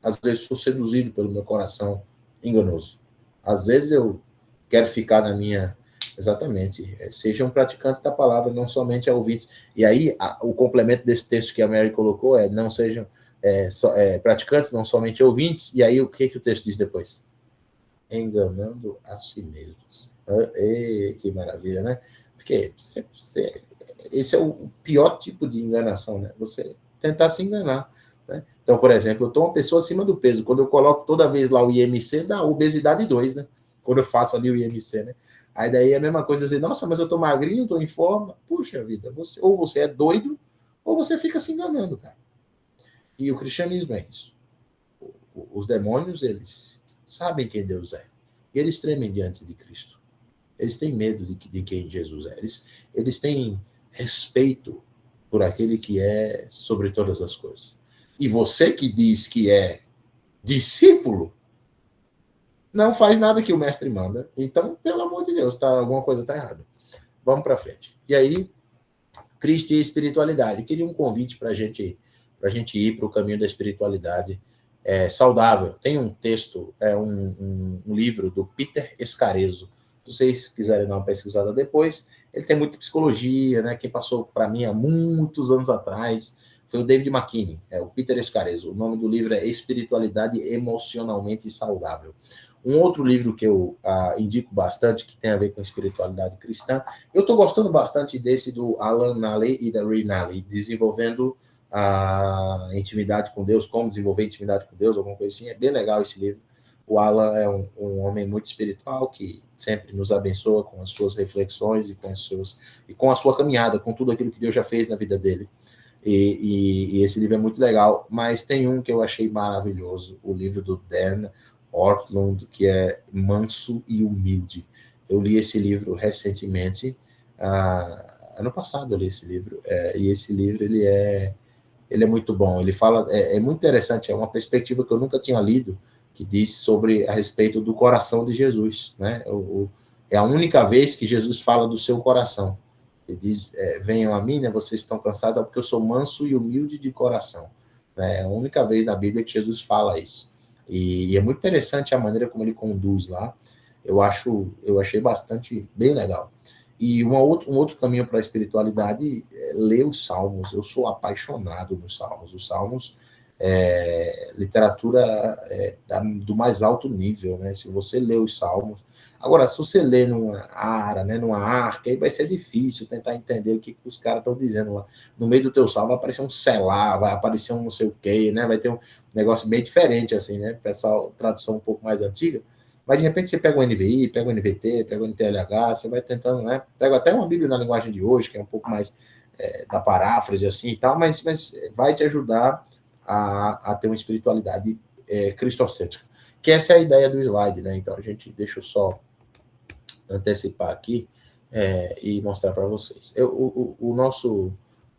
às vezes, sou seduzido pelo meu coração enganoso. Às vezes eu quero ficar na minha... Exatamente. Sejam praticantes da palavra, não somente ouvintes. E aí, o complemento desse texto que a Mary colocou não sejam praticantes, não somente ouvintes. E aí, o que o texto diz depois? Enganando a si mesmos. Que maravilha, né? Porque esse é o pior tipo de enganação, né? Você tentar se enganar. Né? Então, por exemplo, eu estou uma pessoa acima do peso. Quando eu coloco toda vez lá o IMC, dá obesidade 2, né? Quando eu faço ali o IMC, né? Aí daí é a mesma coisa, dizer, nossa, mas eu tô magrinho, tô em forma. Puxa vida, ou você é doido, ou você fica se enganando, cara. E o cristianismo é isso. Os demônios, eles sabem quem Deus é. E eles tremem diante de Cristo. Eles têm medo de quem Jesus é. Eles têm respeito por aquele que é sobre todas as coisas. E você que diz que é discípulo, não faz nada que o mestre manda. Então, pelo amor de Deus, alguma coisa está errada. Vamos para frente. E aí, Cristo e a espiritualidade. Eu queria um convite para a gente ir para o caminho da espiritualidade saudável. Tem um texto, um livro do Peter Escarezo. Se vocês quiserem dar uma pesquisada depois, ele tem muita psicologia, né? Quem passou para mim há muitos anos atrás foi o David McKinney, o Peter Escarezo. O nome do livro é Espiritualidade Emocionalmente Saudável. Um outro livro que eu indico bastante, que tem a ver com espiritualidade cristã, eu estou gostando bastante desse do Alan Nalley e da Ree Nalley, desenvolvendo a intimidade com Deus, como desenvolver intimidade com Deus, alguma coisa assim. É bem legal esse livro. O Alan é um homem muito espiritual, que sempre nos abençoa com as suas reflexões e com a sua caminhada, com tudo aquilo que Deus já fez na vida dele. E esse livro é muito legal, mas tem um que eu achei maravilhoso, o livro do Dan Ortlund, que é Manso e Humilde. Eu li esse livro recentemente, ano passado eu li esse livro, e esse livro ele é muito bom. Ele fala, é muito interessante, é uma perspectiva que eu nunca tinha lido, que diz sobre a respeito do coração de Jesus, né? É a única vez que Jesus fala do seu coração. Ele diz, venham a mim, né? Vocês estão cansados, porque eu sou manso e humilde de coração. É a única vez na Bíblia que Jesus fala isso. E é muito interessante a maneira como ele conduz lá. Eu achei bastante bem legal. E um outro caminho para a espiritualidade é ler os Salmos. Eu sou apaixonado nos Salmos. Os Salmos literatura do mais alto nível, né? Se você lê os Salmos. Agora, se você lê numa ara, né, numa arca, aí vai ser difícil tentar entender o que os caras estão dizendo lá. No meio do teu salmo vai aparecer um selar, vai aparecer um não sei o quê, né? Vai ter um negócio bem diferente, assim, né? Pessoal, tradução um pouco mais antiga. Mas, de repente, você pega o NVI, pega o NVT, pega o NTLH, você vai tentando, né? Pega até uma Bíblia na linguagem de hoje, que é um pouco mais da paráfrase, assim, e tal, mas vai te ajudar a ter uma espiritualidade cristocêntrica. Que essa é a ideia do slide, né? Então, deixa eu só antecipar aqui e mostrar para vocês.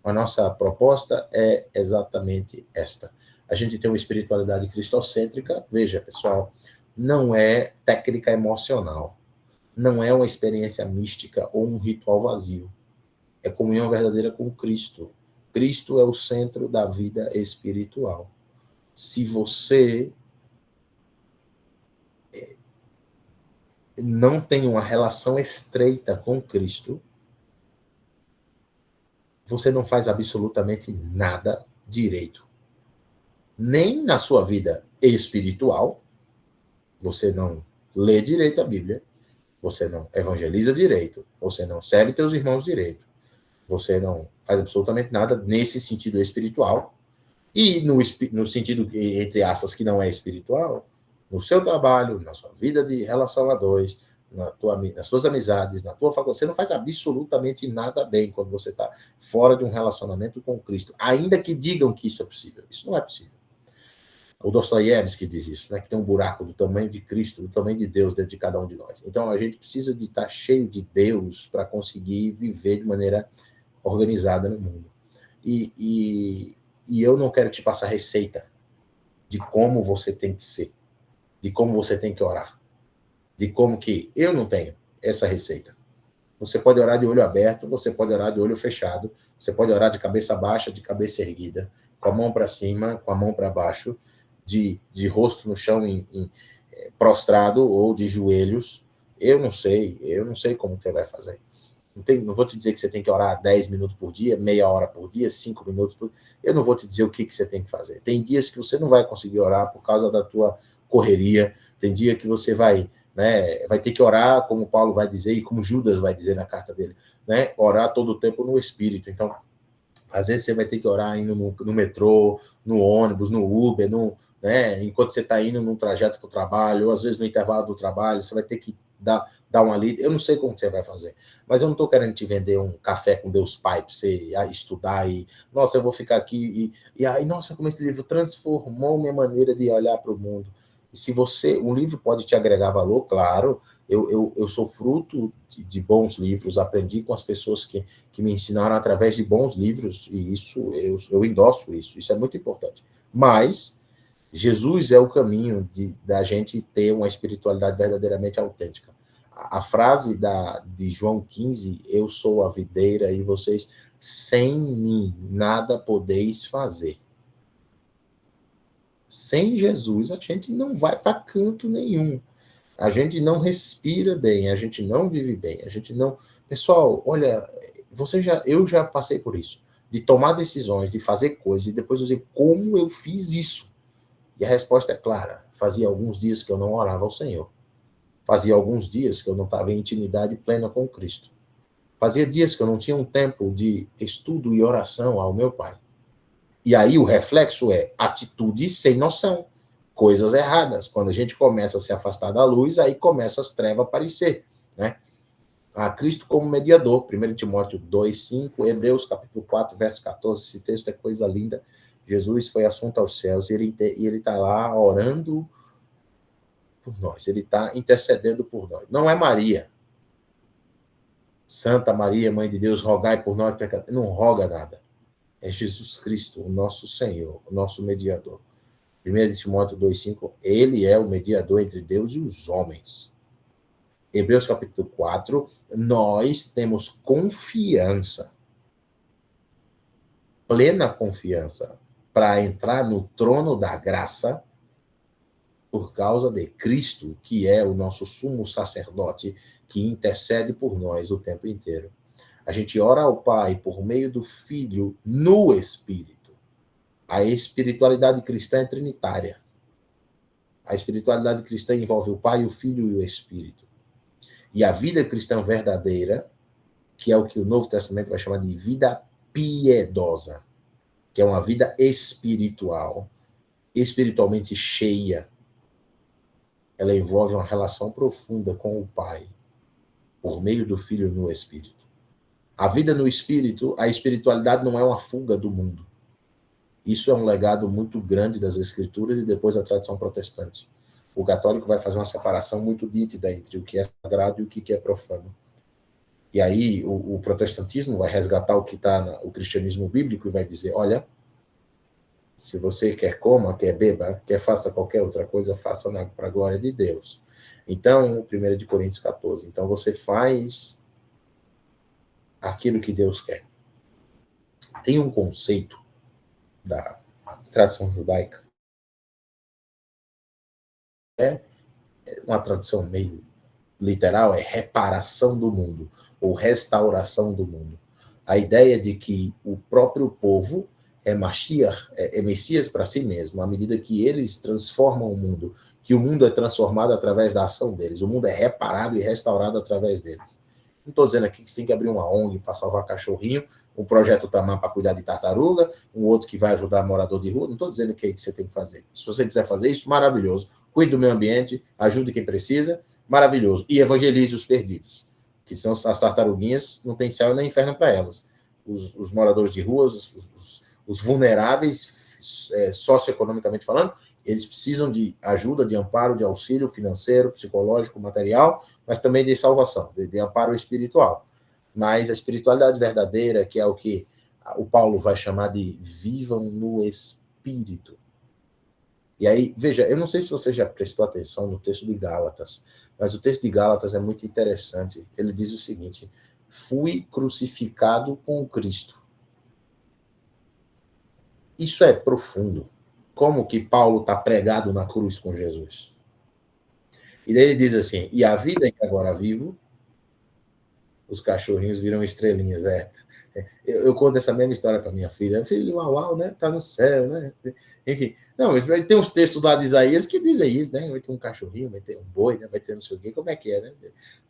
A nossa proposta é exatamente esta. A gente tem uma espiritualidade cristocêntrica, veja, pessoal, não é técnica emocional, não é uma experiência mística ou um ritual vazio. É comunhão verdadeira com Cristo. Cristo é o centro da vida espiritual. Se você não tem uma relação estreita com Cristo, você não faz absolutamente nada direito. Nem na sua vida espiritual, você não lê direito a Bíblia, você não evangeliza direito, você não serve teus irmãos direito, você não faz absolutamente nada nesse sentido espiritual, e no sentido, entre aspas, que não é espiritual, no seu trabalho, na sua vida de relação a dois, nas suas amizades, na tua faculdade, você não faz absolutamente nada bem quando você está fora de um relacionamento com Cristo, ainda que digam que isso é possível. Isso não é possível. O Dostoiévski diz isso, né? Que tem um buraco do tamanho de Cristo, do tamanho de Deus dentro de cada um de nós. Então, a gente precisa de estar cheio de Deus para conseguir viver de maneira organizada no mundo. E eu não quero te passar receita de como você tem que ser, de como você tem que orar, de como que eu não tenho essa receita. Você pode orar de olho aberto, você pode orar de olho fechado, você pode orar de cabeça baixa, de cabeça erguida, com a mão para cima, com a mão para baixo, de rosto no chão prostrado ou de joelhos. Eu não sei como você vai fazer. Não vou te dizer que você tem que orar 10 minutos por dia, meia hora por dia, 5 minutos por dia. Eu não vou te dizer o que você tem que fazer. Tem dias que você não vai conseguir orar por causa da tua correria. Tem dia que você vai ter que orar, como Paulo vai dizer, e como Judas vai dizer na carta dele, né? Orar todo o tempo no Espírito. Então, às vezes você vai ter que orar indo no metrô, no ônibus, no Uber, enquanto você está indo num trajeto para o trabalho, ou às vezes no intervalo do trabalho, você vai ter que dar uma lida. Eu não sei como você vai fazer, mas eu não estou querendo te vender um café com Deus Pai para você estudar e, nossa, eu vou ficar aqui e aí, nossa, como esse livro transformou minha maneira de olhar para o mundo. E se um livro pode te agregar valor, claro, eu sou fruto de bons livros, aprendi com as pessoas que me ensinaram através de bons livros, e isso eu endosso isso é muito importante. Mas Jesus é o caminho da gente ter uma espiritualidade verdadeiramente autêntica. A frase de João 15, eu sou a videira e vocês, sem mim, nada podeis fazer. Sem Jesus, a gente não vai para canto nenhum. A gente não respira bem, a gente não vive bem, a gente não... Pessoal, olha, eu já passei por isso, de tomar decisões, de fazer coisas, e depois dizer como eu fiz isso. E a resposta é clara, fazia alguns dias que eu não orava ao Senhor. Fazia alguns dias que eu não estava em intimidade plena com Cristo. Fazia dias que eu não tinha um tempo de estudo e oração ao meu Pai. E aí o reflexo é atitude sem noção, coisas erradas. Quando a gente começa a se afastar da luz, aí começa as trevas a aparecer, né? A Cristo como mediador, 1 Timóteo 2:5, Hebreus capítulo 4, verso 14, esse texto é coisa linda. Jesus foi assunto aos céus e ele está lá orando por nós, ele está intercedendo por nós. Não é Maria. Santa Maria, Mãe de Deus, rogai por nós pecadores. Não roga nada. É Jesus Cristo, o nosso Senhor, o nosso mediador. 1 Timóteo 2,5, ele é o mediador entre Deus e os homens. Hebreus capítulo 4, nós temos confiança, plena confiança, para entrar no trono da graça por causa de Cristo, que é o nosso sumo sacerdote, que intercede por nós o tempo inteiro. A gente ora ao Pai por meio do Filho no Espírito. A espiritualidade cristã é trinitária. A espiritualidade cristã envolve o Pai, o Filho e o Espírito. E a vida cristã verdadeira, que é o que o Novo Testamento vai chamar de vida piedosa, que é uma vida espiritual, espiritualmente cheia, ela envolve uma relação profunda com o Pai, por meio do Filho no Espírito. A vida no Espírito, a espiritualidade não é uma fuga do mundo. Isso é um legado muito grande das Escrituras e depois da tradição protestante. O católico vai fazer uma separação muito nítida entre o que é sagrado e o que é profano. E aí o protestantismo vai resgatar o que está no cristianismo bíblico e vai dizer, olha, se você quer coma, quer beba, quer faça qualquer outra coisa, faça para a glória de Deus. Então, 1 Coríntios 14, então você faz aquilo que Deus quer. Tem um conceito da tradição judaica, é uma tradução meio literal, é reparação do mundo, ou restauração do mundo. A ideia de que o próprio povo é Mashiach, é Messias para si mesmo, à medida que eles transformam o mundo, que o mundo é transformado através da ação deles, o mundo é reparado e restaurado através deles. Não estou dizendo aqui que você tem que abrir uma ONG para salvar cachorrinho, um projeto Tamar para cuidar de tartaruga, um outro que vai ajudar morador de rua, não estou dizendo que é isso que você tem que fazer. Se você quiser fazer isso, maravilhoso. Cuide do meio ambiente, ajude quem precisa, maravilhoso. E evangelize os perdidos, que são as tartaruguinhas, não tem céu nem inferno para elas. Os moradores de rua, os vulneráveis, socioeconomicamente falando, eles precisam de ajuda, de amparo, de auxílio financeiro, psicológico, material, mas também de salvação, de amparo espiritual. Mas a espiritualidade verdadeira, que é o que o Paulo vai chamar de vivam no Espírito. E aí, veja, eu não sei se você já prestou atenção no texto de Gálatas, mas o texto de Gálatas é muito interessante. Ele diz o seguinte, fui crucificado com Cristo. Isso é profundo. Como que Paulo está pregado na cruz com Jesus? E daí ele diz assim, e a vida que agora vivo, os cachorrinhos viram estrelinhas. Eu conto essa mesma história para minha filha. Filho, uau, né? Tá no céu, né? Enfim. Não, mas tem uns textos lá de Isaías que dizem isso, né? Vai ter um cachorrinho, vai ter um boi, né? Vai ter não sei o quê. Como é que é, né?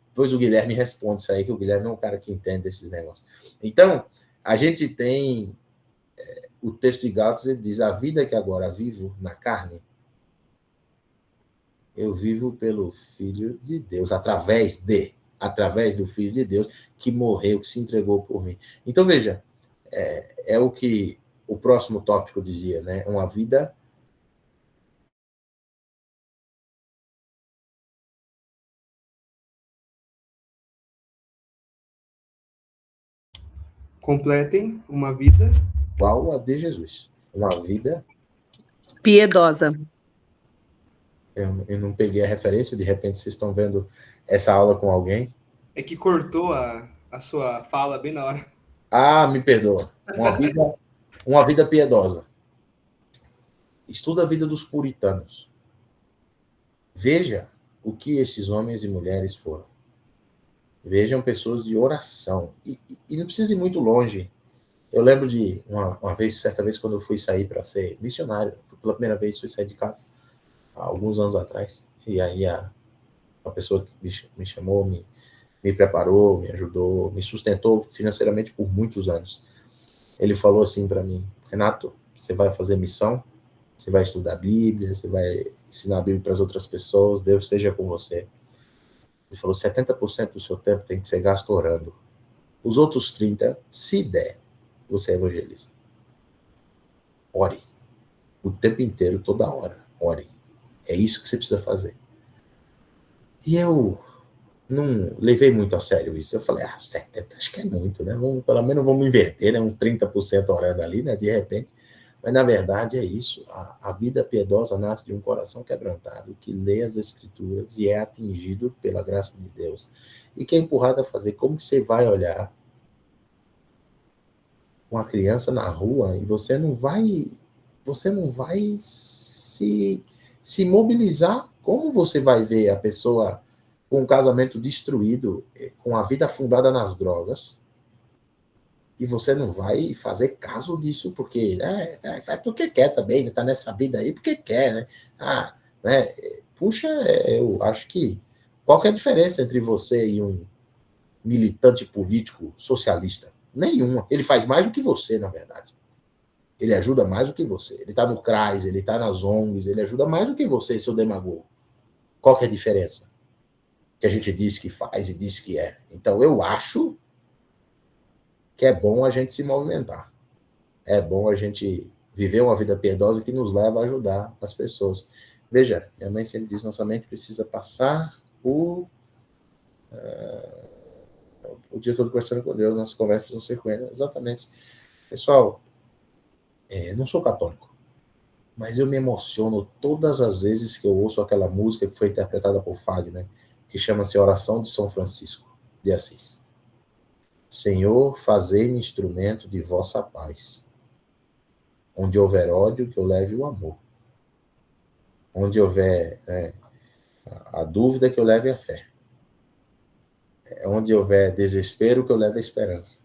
Depois o Guilherme responde isso aí, que o Guilherme é um cara que entende esses negócios. Então, a gente tem o texto de Gálatas, ele diz, a vida que agora vivo na carne, eu vivo pelo Filho de Deus, através do Filho de Deus, que morreu, que se entregou por mim. Então, veja, é o que o próximo tópico dizia, né? Uma vida... Completem uma vida... igual a de Jesus. Uma vida... piedosa. Eu não peguei a referência, de repente vocês estão vendo essa aula com alguém. É que cortou a sua fala bem na hora. Ah, me perdoa. Uma vida piedosa. Estuda a vida dos puritanos. Veja o que esses homens e mulheres foram. Vejam pessoas de oração. E não precisa ir muito longe. Eu lembro de certa vez, quando eu fui sair para ser missionário, pela primeira vez fui sair de casa, há alguns anos atrás. E aí a pessoa que me chamou, me preparou, me ajudou, me sustentou financeiramente por muitos anos. Ele falou assim para mim, Renato, você vai fazer missão, você vai estudar a Bíblia, você vai ensinar a Bíblia para as outras pessoas, Deus seja com você. Ele falou, 70% do seu tempo tem que ser gasto orando. Os outros 30%, se der, você evangeliza. Ore. O tempo inteiro, toda hora. Ore. É isso que você precisa fazer. E eu não levei muito a sério isso. Eu falei, 70, acho que é muito, né? Pelo menos vamos inverter, né? Um 30% orando ali, né? De repente. Mas, na verdade, é isso. A vida piedosa nasce de um coração quebrantado, que lê as Escrituras e é atingido pela graça de Deus. E que é empurrado a fazer. Como que você vai olhar uma criança na rua e você não vai se mobilizar? Como você vai ver a pessoa com um casamento destruído, com a vida afundada nas drogas, e você não vai fazer caso disso porque faz porque quer também, tá nessa vida aí porque quer, né? Né? Puxa, eu acho que qual que é a diferença entre você e um militante político socialista? Nenhuma. Ele faz mais do que você, na verdade. Ele ajuda mais do que você. Ele está no CRAS, ele está nas ONGs, ele ajuda mais do que você, seu demagogo. Qual que é a diferença? Que a gente diz que faz e diz que é. Então, eu acho que é bom a gente se movimentar. É bom a gente viver uma vida piedosa que nos leva a ajudar as pessoas. Veja, minha mãe sempre diz, nossa mente precisa passar o dia todo conversando com Deus, nossas conversas precisam ser com Ele. Exatamente. Pessoal, não sou católico, mas eu me emociono todas as vezes que eu ouço aquela música que foi interpretada por Fagner, que chama-se Oração de São Francisco de Assis. Senhor, fazei-me instrumento de vossa paz. Onde houver ódio, que eu leve o amor. Onde houver a dúvida, que eu leve a fé. Onde houver desespero, que eu leve a esperança.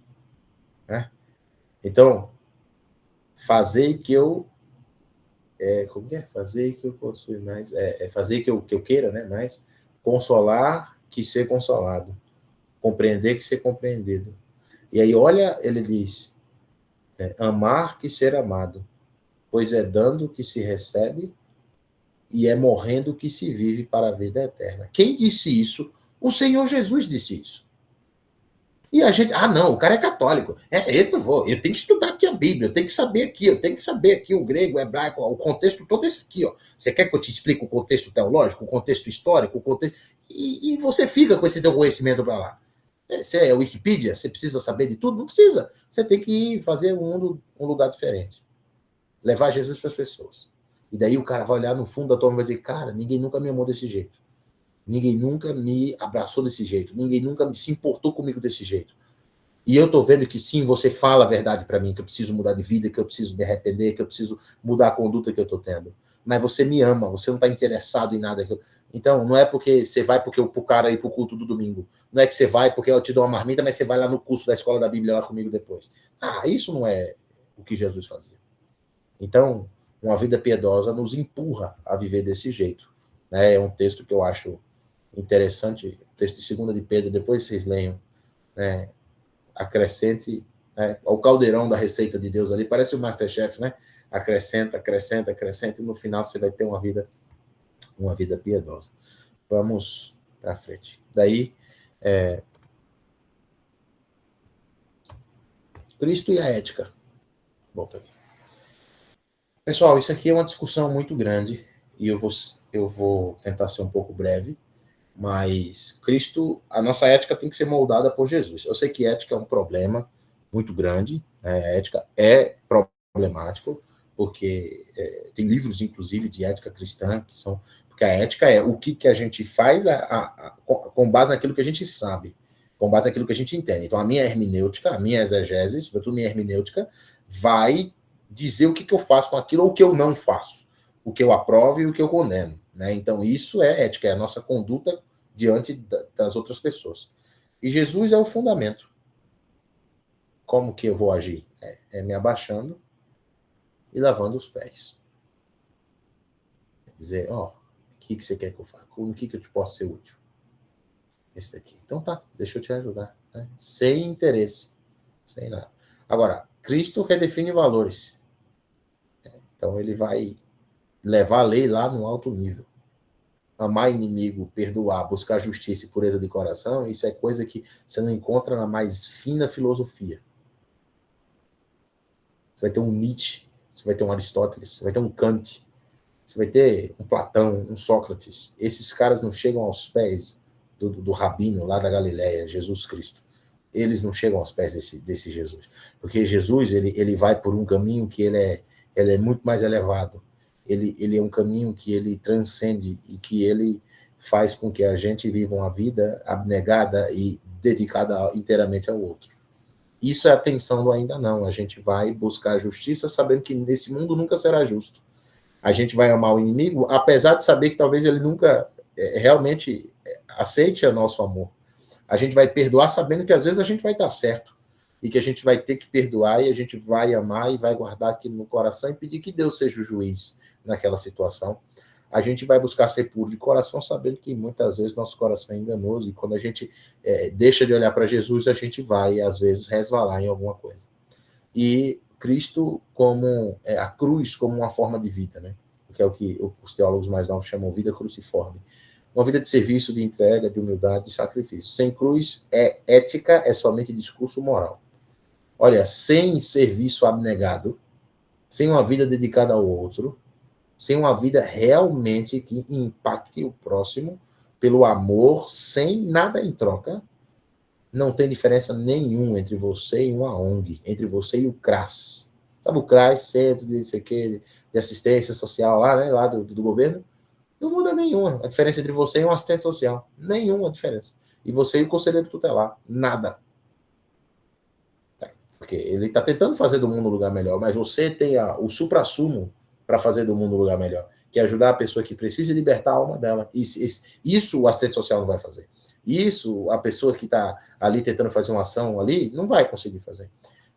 Né? Então, fazei que eu... como que é? Fazer que eu possui mais... fazer que eu queira, né? Mais. Consolar que ser consolado. Compreender que ser compreendido. E aí, olha, ele diz... amar que ser amado. Pois é dando que se recebe e é morrendo que se vive para a vida eterna. Quem disse isso? O Senhor Jesus disse isso. E a gente, não, o cara é católico. Eu tenho que estudar aqui a Bíblia, eu tenho que saber aqui o grego, o hebraico, o contexto todo esse aqui, ó. Você quer que eu te explique o contexto teológico, o contexto histórico, o contexto... E você fica com esse teu conhecimento para lá. Você é Wikipedia, você precisa saber de tudo? Não precisa. Você tem que fazer o mundo um lugar diferente. Levar Jesus para as pessoas. E daí o cara vai olhar no fundo da tua mão e vai dizer, cara, ninguém nunca me amou desse jeito. Ninguém nunca me abraçou desse jeito. Ninguém nunca se importou comigo desse jeito. E eu tô vendo que sim, você fala a verdade para mim, que eu preciso mudar de vida, que eu preciso me arrepender, que eu preciso mudar a conduta que eu tô tendo. Mas você me ama, você não tá interessado em nada. Então, não é porque você vai pro cara ir pro culto do domingo. Não é que você vai porque eu te dou uma marmita, mas você vai lá no curso da escola da Bíblia lá comigo depois. Isso não é o que Jesus fazia. Então, uma vida piedosa nos empurra a viver desse jeito. É um texto que eu acho interessante, o texto de 2 de Pedro, depois vocês leiam, né? Acrescente, o caldeirão da receita de Deus ali, parece o Masterchef, né? Acrescenta, acrescenta, acrescenta, e no final você vai ter uma vida piedosa. Vamos para frente. Daí, Cristo e a ética. Volta aqui. Pessoal, isso aqui é uma discussão muito grande, e eu vou tentar ser um pouco breve, mas Cristo, a nossa ética tem que ser moldada por Jesus. Eu sei que ética é um problema muito grande, né? A ética é problemático, porque tem livros, inclusive, de ética cristã, que são... Porque a ética é o que a gente faz com base naquilo que a gente sabe, com base naquilo que a gente entende. Então, a minha hermenêutica, a minha exegese, sobretudo minha hermenêutica, vai dizer o que eu faço com aquilo ou o que eu não faço, o que eu aprovo e o que eu condeno. Né? Então, isso é ética, é a nossa conduta diante das outras pessoas. E Jesus é o fundamento. Como que eu vou agir? Me abaixando e lavando os pés. Dizer, o que você quer que eu faça? No que eu te posso ser útil? Esse daqui. Então tá, deixa eu te ajudar. Né? Sem interesse. Sem nada. Agora, Cristo redefine valores. Então ele vai levar a lei lá no alto nível. Amar inimigo, perdoar, buscar justiça e pureza de coração, isso é coisa que você não encontra na mais fina filosofia. Você vai ter um Nietzsche, você vai ter um Aristóteles, você vai ter um Kant, Você vai ter um Platão, um Sócrates. Esses caras não chegam aos pés do rabino lá da Galileia, Jesus Cristo. Eles não chegam aos pés desse Jesus. Porque Jesus, ele vai por um caminho que ele é muito mais elevado. Ele é um caminho que ele transcende e que ele faz com que a gente viva uma vida abnegada e dedicada inteiramente ao outro. Isso é a tensão do ainda não. A gente vai buscar a justiça sabendo que nesse mundo nunca será justo. A gente vai amar o inimigo, apesar de saber que talvez ele nunca realmente aceite o nosso amor. A gente vai perdoar sabendo que às vezes a gente vai estar certo e que a gente vai ter que perdoar e a gente vai amar e vai guardar aquilo no coração e pedir que Deus seja o juiz naquela situação. A gente vai buscar ser puro de coração, sabendo que muitas vezes nosso coração é enganoso e quando a gente deixa de olhar para Jesus, a gente vai, às vezes, resvalar em alguma coisa. E Cristo como a cruz como uma forma de vida, né? Que é o que os teólogos mais novos chamam vida cruciforme. Uma vida de serviço, de entrega, de humildade, de sacrifício. Sem cruz, ética é somente discurso moral. Olha, sem serviço abnegado, sem uma vida dedicada ao outro, sem uma vida realmente que impacte o próximo, pelo amor, sem nada em troca, não tem diferença nenhuma entre você e uma ONG, entre você e o CRAS. Sabe o CRAS, Centro de Assistência Social lá, né, lá do governo? Não muda nenhuma a diferença entre você e um assistente social. Nenhuma diferença. E você e o conselheiro tutelar. Nada. Porque ele está tentando fazer do mundo um lugar melhor, mas você tem o suprassumo para fazer do mundo um lugar melhor, que é ajudar a pessoa que precisa libertar a alma dela. Isso o assistente social não vai fazer. Isso a pessoa que está ali tentando fazer uma ação ali não vai conseguir fazer.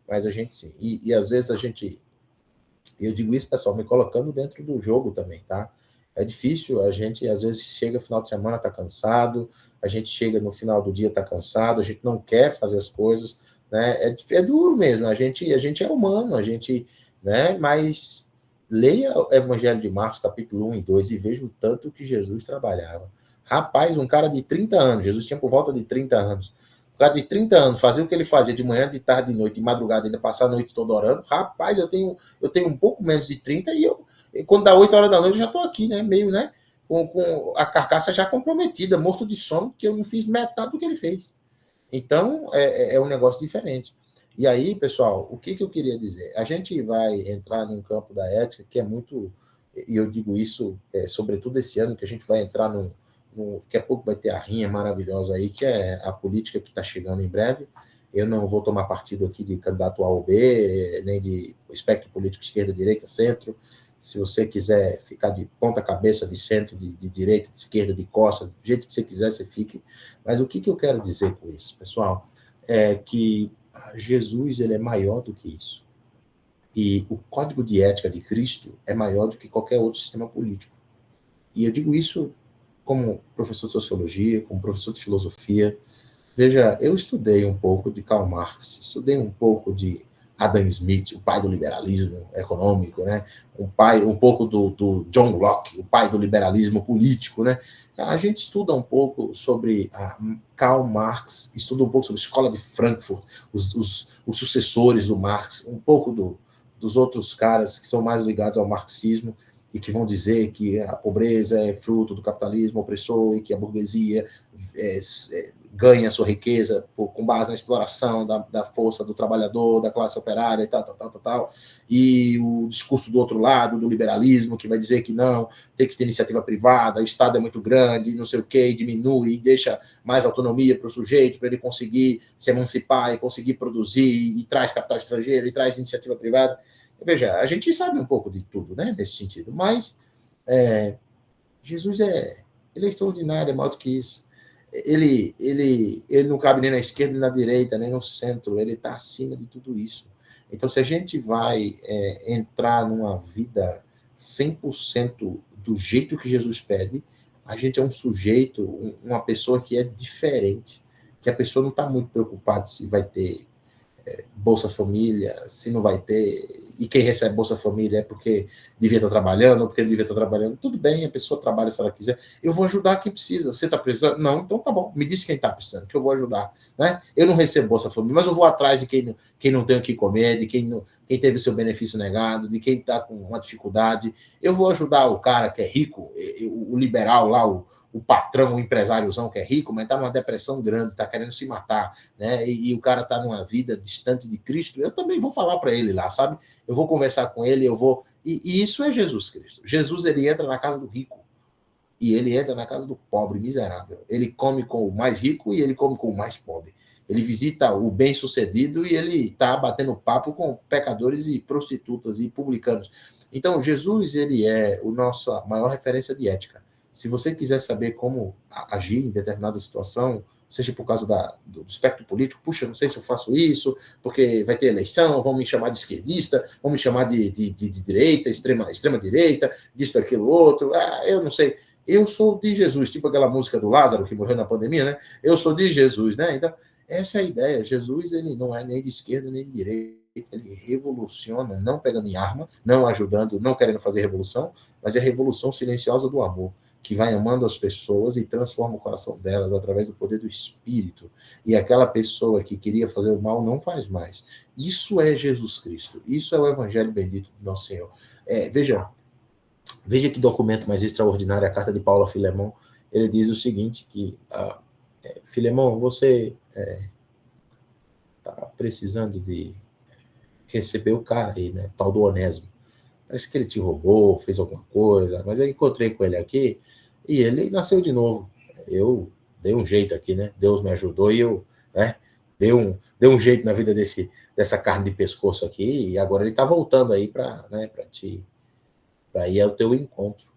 Mas a gente sim. E às vezes eu digo isso, pessoal, me colocando dentro do jogo também, tá? É difícil, a gente às vezes chega no final de semana, tá cansado, a gente chega no final do dia, tá cansado, a gente não quer fazer as coisas, né? É duro mesmo, a gente é humano, né? Mas leia o Evangelho de Marcos, capítulo 1 e 2, e veja o tanto que Jesus trabalhava. Rapaz, um cara de 30 anos, Jesus tinha por volta de 30 anos, um cara de 30 anos, fazia o que ele fazia de manhã, de tarde, de noite, de madrugada, ainda passar a noite toda orando. Rapaz, eu tenho um pouco menos de 30 e quando dá 8 horas da noite eu já estou aqui, né? Meio, né? Com a carcaça já comprometida, morto de sono, porque eu não fiz metade do que ele fez. Então, é um negócio diferente. E aí, pessoal, o que eu queria dizer? A gente vai entrar num campo da ética que é muito, e eu digo isso, sobretudo esse ano, que a gente vai entrar daqui a pouco vai ter a rinha maravilhosa aí, que é a política que está chegando em breve. Eu não vou tomar partido aqui de candidato A ou B, nem de espectro político esquerda, direita, centro. Se você quiser ficar de ponta cabeça, de centro, de direita, de esquerda, de costa, do jeito que você quiser, você fique. Mas o que eu quero dizer com isso, pessoal, é que Jesus ele é maior do que isso. E o código de ética de Cristo é maior do que qualquer outro sistema político. E eu digo isso como professor de sociologia, como professor de filosofia. Veja, eu estudei um pouco de Karl Marx, estudei um pouco de Adam Smith, o pai do liberalismo econômico, né? Um pouco do John Locke, o pai do liberalismo político, né? A gente estuda um pouco sobre Karl Marx, estuda um pouco sobre a Escola de Frankfurt, os sucessores do Marx, um pouco dos outros caras que são mais ligados ao marxismo e que vão dizer que a pobreza é fruto do capitalismo opressor e que a burguesia ganha sua riqueza com base na exploração da força do trabalhador, da classe operária e tal. E o discurso do outro lado, do liberalismo, que vai dizer que não, tem que ter iniciativa privada, o Estado é muito grande, não sei o quê, diminui, deixa mais autonomia para o sujeito, para ele conseguir se emancipar e conseguir produzir, e traz capital estrangeiro, e traz iniciativa privada. Veja, a gente sabe um pouco de tudo, né, nesse sentido, mas Jesus ele é extraordinário, é maior do que isso. Ele não cabe nem na esquerda, nem na direita, nem no centro, ele está acima de tudo isso. Então, se a gente vai entrar numa vida 100% do jeito que Jesus pede, a gente é um sujeito, uma pessoa que é diferente, que a pessoa não está muito preocupada se vai ter Bolsa Família, se não vai ter, e quem recebe Bolsa Família é porque devia estar trabalhando, ou porque devia estar trabalhando. Tudo bem, a pessoa trabalha se ela quiser. Eu vou ajudar quem precisa. Você está precisando? Não, então tá bom. Me diz quem está precisando, que eu vou ajudar. Né? Eu não recebo Bolsa Família, mas eu vou atrás de quem não tem o que comer, de quem teve seu benefício negado, de quem está com uma dificuldade. Eu vou ajudar o cara que é rico, o liberal lá, o patrão, o empresáriozão que é rico, mas está numa depressão grande, está querendo se matar, né? E o cara está numa vida distante de Cristo. Eu também vou falar para ele lá, sabe? Eu vou conversar com ele, eu vou... E isso é Jesus Cristo. Jesus, ele entra na casa do rico e ele entra na casa do pobre, miserável. Ele come com o mais rico e ele come com o mais pobre. Ele visita o bem-sucedido e ele está batendo papo com pecadores e prostitutas e publicanos. Então, Jesus, ele é a nossa maior referência de ética. Se você quiser saber como agir em determinada situação, seja por causa do espectro político, puxa, não sei se eu faço isso, porque vai ter eleição, vão me chamar de esquerdista, vão me chamar de direita, extrema direita, disso, daquilo, outro, eu não sei. Eu sou de Jesus, tipo aquela música do Lázaro, que morreu na pandemia, né? Eu sou de Jesus, né? Então, essa é a ideia. Jesus, ele não é nem de esquerda, nem de direita. Ele revoluciona, não pegando em arma, não ajudando, não querendo fazer revolução, mas é a revolução silenciosa do amor, que vai amando as pessoas e transforma o coração delas através do poder do Espírito. E aquela pessoa que queria fazer o mal não faz mais. Isso é Jesus Cristo. Isso é o Evangelho bendito do nosso Senhor. Veja que documento mais extraordinário, a carta de Paulo a Filemão. Ele diz o seguinte, que Filemão, você está precisando de receber o cara aí, né? Tal do Onésimo. Parece que ele te roubou, fez alguma coisa, mas eu encontrei com ele aqui e ele nasceu de novo. Eu dei um jeito aqui, né? Deus me ajudou e eu, né? Dei um jeito na vida dessa carne de pescoço aqui e agora ele está voltando aí para ir ao teu encontro.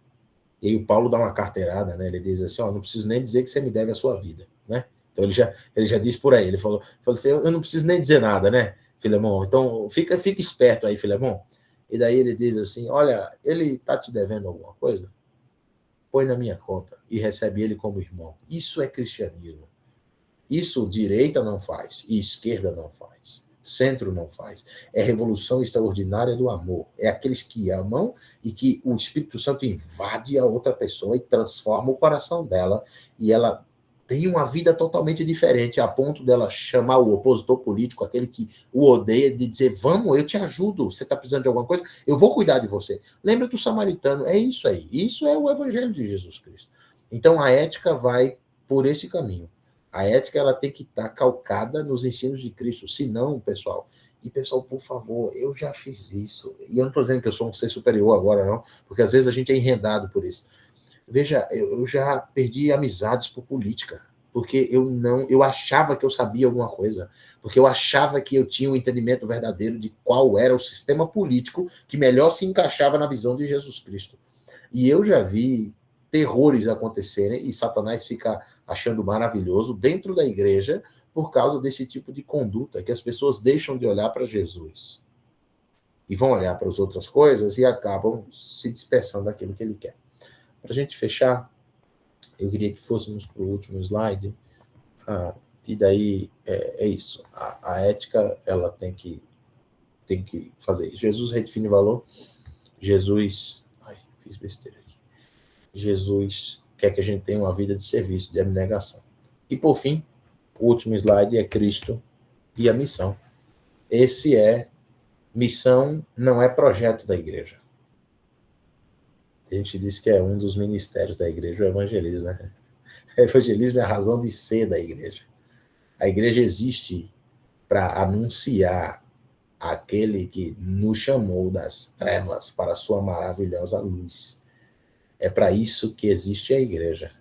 E aí o Paulo dá uma carteirada, né? Ele diz assim, não preciso nem dizer que você me deve a sua vida, né? Então ele já disse por aí, ele falou assim, eu não preciso nem dizer nada, né, Filemão? Então fica esperto aí, Filemão. E daí ele diz assim, olha, ele está te devendo alguma coisa? Põe na minha conta e recebe ele como irmão. Isso é cristianismo. Isso direita não faz e esquerda não faz. Centro não faz. É revolução extraordinária do amor. É aqueles que amam e que o Espírito Santo invade a outra pessoa e transforma o coração dela e ela tem uma vida totalmente diferente, a ponto dela chamar o opositor político, aquele que o odeia, de dizer, vamos, eu te ajudo, você está precisando de alguma coisa, eu vou cuidar de você. Lembra do samaritano, é isso aí, isso é o Evangelho de Jesus Cristo. Então a ética vai por esse caminho. A ética ela tem que estar calcada nos ensinos de Cristo, senão, pessoal, por favor, eu já fiz isso, e eu não estou dizendo que eu sou um ser superior agora, não, porque às vezes a gente é enredado por isso. Veja, eu já perdi amizades por política, porque eu achava que eu sabia alguma coisa, porque eu achava que eu tinha um entendimento verdadeiro de qual era o sistema político que melhor se encaixava na visão de Jesus Cristo. E eu já vi terrores acontecerem e Satanás fica achando maravilhoso dentro da igreja por causa desse tipo de conduta, que as pessoas deixam de olhar para Jesus e vão olhar para as outras coisas e acabam se dispersando daquilo que ele quer. Para a gente fechar, eu queria que fôssemos para o último slide, e daí é isso. A ética, ela tem que fazer isso. Jesus redefine valor, Jesus... fiz besteira aqui. Jesus quer que a gente tenha uma vida de serviço, de abnegação. E, por fim, o último slide é Cristo e a missão. Missão não é projeto da igreja. A gente diz que é um dos ministérios da igreja, o evangelismo, né? O evangelismo é a razão de ser da igreja. A igreja existe para anunciar aquele que nos chamou das trevas para a sua maravilhosa luz. É para isso que existe a igreja.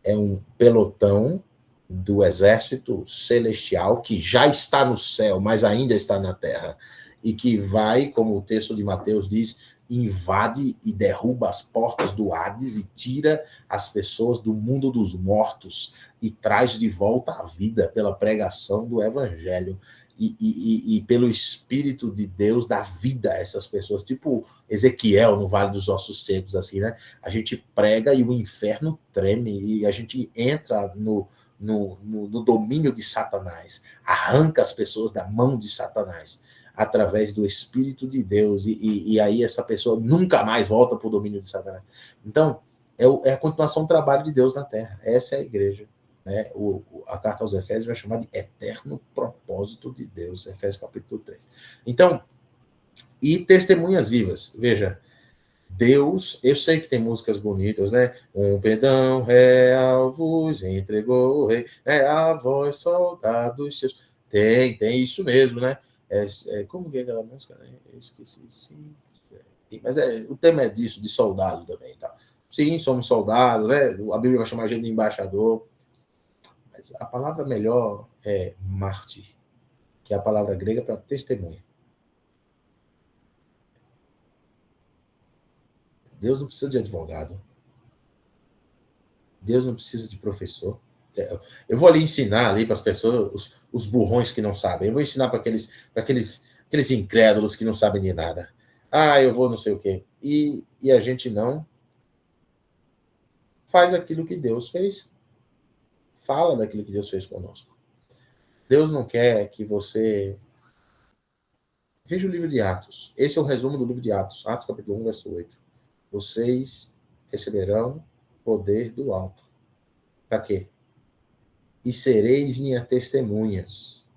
É um pelotão do exército celestial que já está no céu, mas ainda está na terra, e que vai, como o texto de Mateus diz, invade e derruba as portas do Hades e tira as pessoas do mundo dos mortos e traz de volta à vida pela pregação do evangelho e pelo Espírito de Deus dá vida a essas pessoas, tipo Ezequiel no Vale dos Ossos Secos, assim, né? A gente prega e o inferno treme e a gente entra no domínio de Satanás, arranca as pessoas da mão de Satanás. através do Espírito de Deus, e aí essa pessoa nunca mais volta para o domínio de Satanás. Então, é a continuação do trabalho de Deus na Terra. Essa é a igreja. Né? A carta aos Efésios vai chamar de eterno propósito de Deus, Efésios capítulo 3. Então, e testemunhas vivas. Veja, Deus, eu sei que tem músicas bonitas, né? Um perdão real vos entregou o rei, a voz soldados seus. Tem isso mesmo, né? Como que é aquela música? Né? Eu esqueci, sim. Mas o tema é disso, de soldado também. Tá? Sim, somos soldados, né? A Bíblia vai chamar a gente de embaixador. Mas a palavra melhor é mártir, que é a palavra grega para testemunha. Deus não precisa de advogado. Deus não precisa de professor. Eu vou ali ensinar ali para as pessoas, os burrões que não sabem. Eu vou ensinar para aqueles incrédulos que não sabem de nada. Eu vou não sei o quê. E a gente não faz aquilo que Deus fez. Fala daquilo que Deus fez conosco. Deus não quer que você... Veja o livro de Atos. Esse é o resumo do livro de Atos. Atos capítulo 1, verso 8. Vocês receberão poder do alto. Para quê? E sereis minhas testemunhas,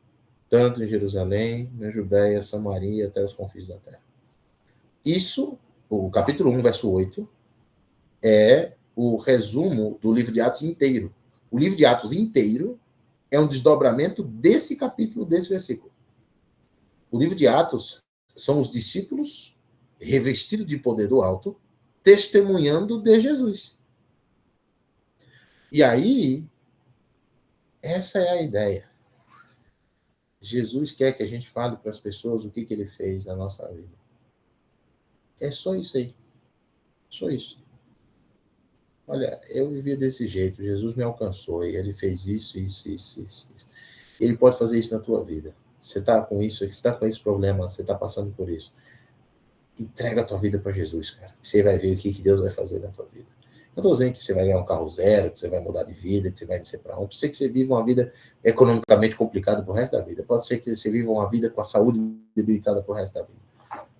tanto em Jerusalém, na Judéia, Samaria, até os confins da terra. Isso, o capítulo 1, verso 8, é o resumo do livro de Atos inteiro. O livro de Atos inteiro é um desdobramento desse capítulo, desse versículo. O livro de Atos são os discípulos revestidos de poder do alto, testemunhando de Jesus. E aí, essa é a ideia. Jesus quer que a gente fale para as pessoas o que ele fez na nossa vida. É só isso aí. Só isso. Olha, eu vivia desse jeito, Jesus me alcançou, e ele fez isso. Ele pode fazer isso na tua vida. Você está com isso, você está com esse problema, você está passando por isso. Entrega a tua vida para Jesus, cara. Você vai ver o que Deus vai fazer na tua vida. Não estou dizendo que você vai ganhar um carro zero, que você vai mudar de vida, que você vai descer para onde. Pode ser que você viva uma vida economicamente complicada pro resto da vida. Pode ser que você viva uma vida com a saúde debilitada pro resto da vida.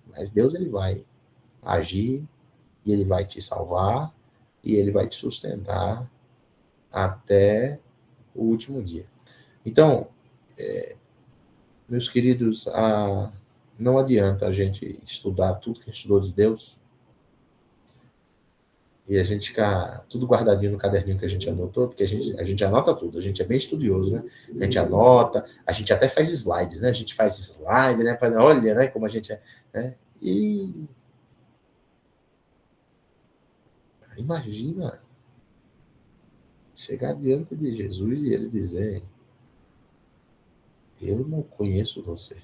Mas Deus, ele vai agir, e ele vai te salvar, e ele vai te sustentar até o último dia. Então, meus queridos, não adianta a gente estudar tudo que a gente estudou de Deus e a gente ficar tudo guardadinho no caderninho que a gente anotou, porque a gente anota tudo, a gente é bem estudioso, né? A gente anota, a gente até faz slides, né? A gente faz slide, né? Olha, né? Como a gente é, né? E imagina chegar diante de Jesus e ele dizer: eu não conheço você.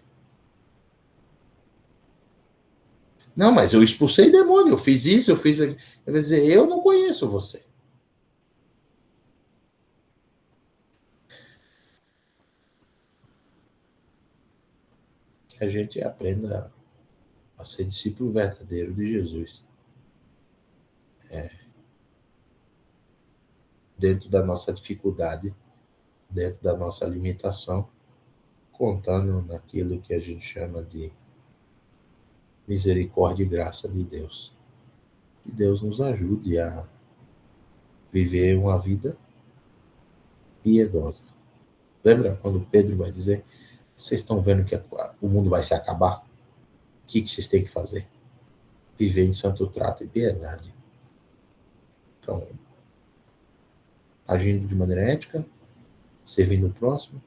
Não, mas eu expulsei demônio, eu fiz isso, eu fiz aquilo. Eu vou dizer: eu não conheço você. Que a gente aprenda a ser discípulo verdadeiro de Jesus. Dentro da nossa dificuldade, dentro da nossa limitação, contando naquilo que a gente chama de misericórdia e graça de Deus. Que Deus nos ajude a viver uma vida piedosa. Lembra quando Pedro vai dizer: vocês estão vendo que o mundo vai se acabar? O que vocês têm que fazer? Viver em santo trato e piedade. Então, agindo de maneira ética, servindo o próximo,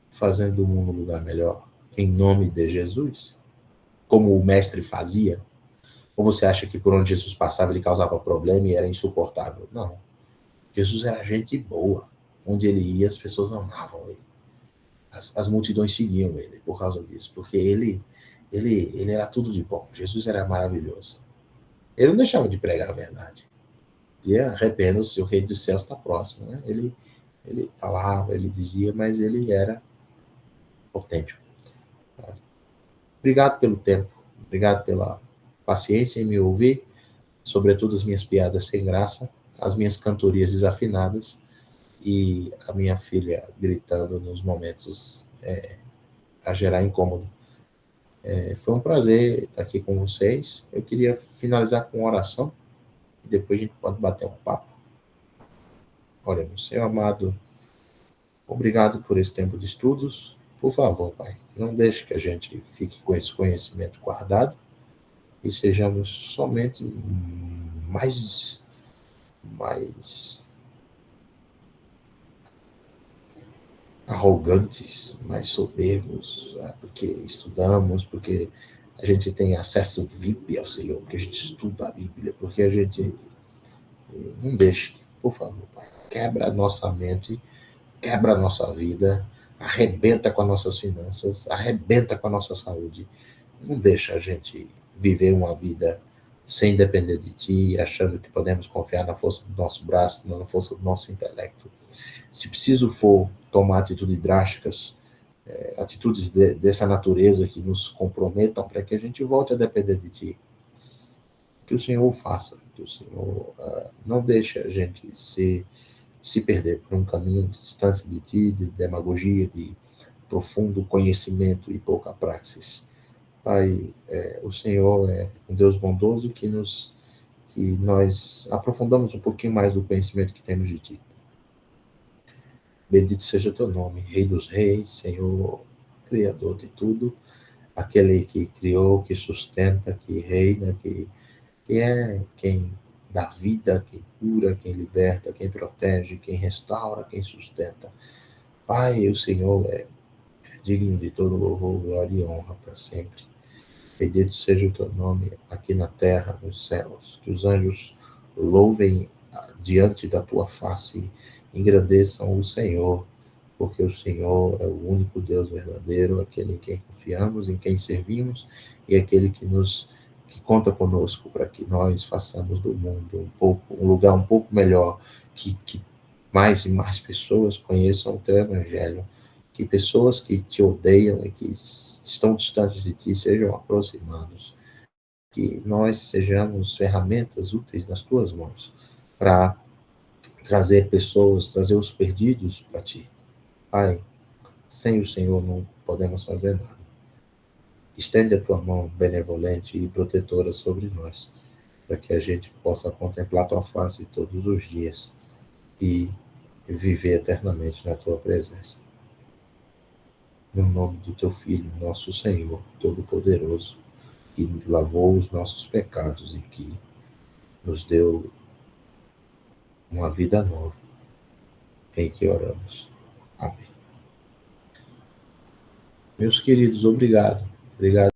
fazendo do mundo um lugar melhor, em nome de Jesus, como o mestre fazia. Ou você acha que por onde Jesus passava ele causava problema e era insuportável? Não. Jesus era gente boa. Onde ele ia, as pessoas amavam ele. As multidões seguiam ele por causa disso, porque ele era tudo de bom. Jesus era maravilhoso. Ele não deixava de pregar a verdade. Dizia: arrependa-se, o reino dos céus está próximo. Né? Ele falava, ele dizia, mas ele era autêntico. Obrigado pelo tempo, obrigado pela paciência em me ouvir, sobretudo as minhas piadas sem graça, as minhas cantorias desafinadas e a minha filha gritando nos momentos a gerar incômodo. Foi um prazer estar aqui com vocês. Eu queria finalizar com uma oração, e depois a gente pode bater um papo. Oremos. Senhor amado, obrigado por esse tempo de estudos. Por favor, Pai, não deixe que a gente fique com esse conhecimento guardado e sejamos somente mais arrogantes, mais soberbos, porque estudamos, porque a gente tem acesso VIP ao Senhor, porque a gente estuda a Bíblia, porque a gente não deixe, por favor, Pai, quebra a nossa mente, quebra a nossa vida, arrebenta com as nossas finanças, arrebenta com a nossa saúde. Não deixa a gente viver uma vida sem depender de Ti, achando que podemos confiar na força do nosso braço, na força do nosso intelecto. Se preciso for tomar atitudes drásticas, atitudes dessa natureza que nos comprometam para que a gente volte a depender de Ti. Que o Senhor faça, que o Senhor não deixe a gente se perder por um caminho de distância de Ti, de demagogia, de profundo conhecimento e pouca praxis. Pai, o Senhor é um Deus bondoso que nós aprofundamos um pouquinho mais o conhecimento que temos de Ti. Bendito seja o Teu nome, Rei dos Reis, Senhor, Criador de tudo, aquele que criou, que sustenta, que reina, que é quem dá vida, quem cura, quem liberta, quem protege, quem restaura, quem sustenta. Pai, o Senhor é digno de todo louvor, glória e honra para sempre. Bendito seja o Teu nome aqui na terra, nos céus. Que os anjos louvem diante da Tua face e engrandeçam o Senhor, porque o Senhor é o único Deus verdadeiro, aquele em quem confiamos, em quem servimos, e aquele que conta conosco para que nós façamos do mundo um lugar um pouco melhor, que mais e mais pessoas conheçam o Teu Evangelho, que pessoas que Te odeiam e que estão distantes de Ti sejam aproximados, que nós sejamos ferramentas úteis nas Tuas mãos para trazer pessoas, trazer os perdidos para Ti. Pai, sem o Senhor não podemos fazer nada. Estende a Tua mão benevolente e protetora sobre nós, para que a gente possa contemplar Tua face todos os dias e viver eternamente na Tua presença. No nome do Teu Filho, nosso Senhor, Todo-Poderoso, que lavou os nossos pecados e que nos deu uma vida nova, em que oramos. Amém. Meus queridos, obrigado. Obrigado.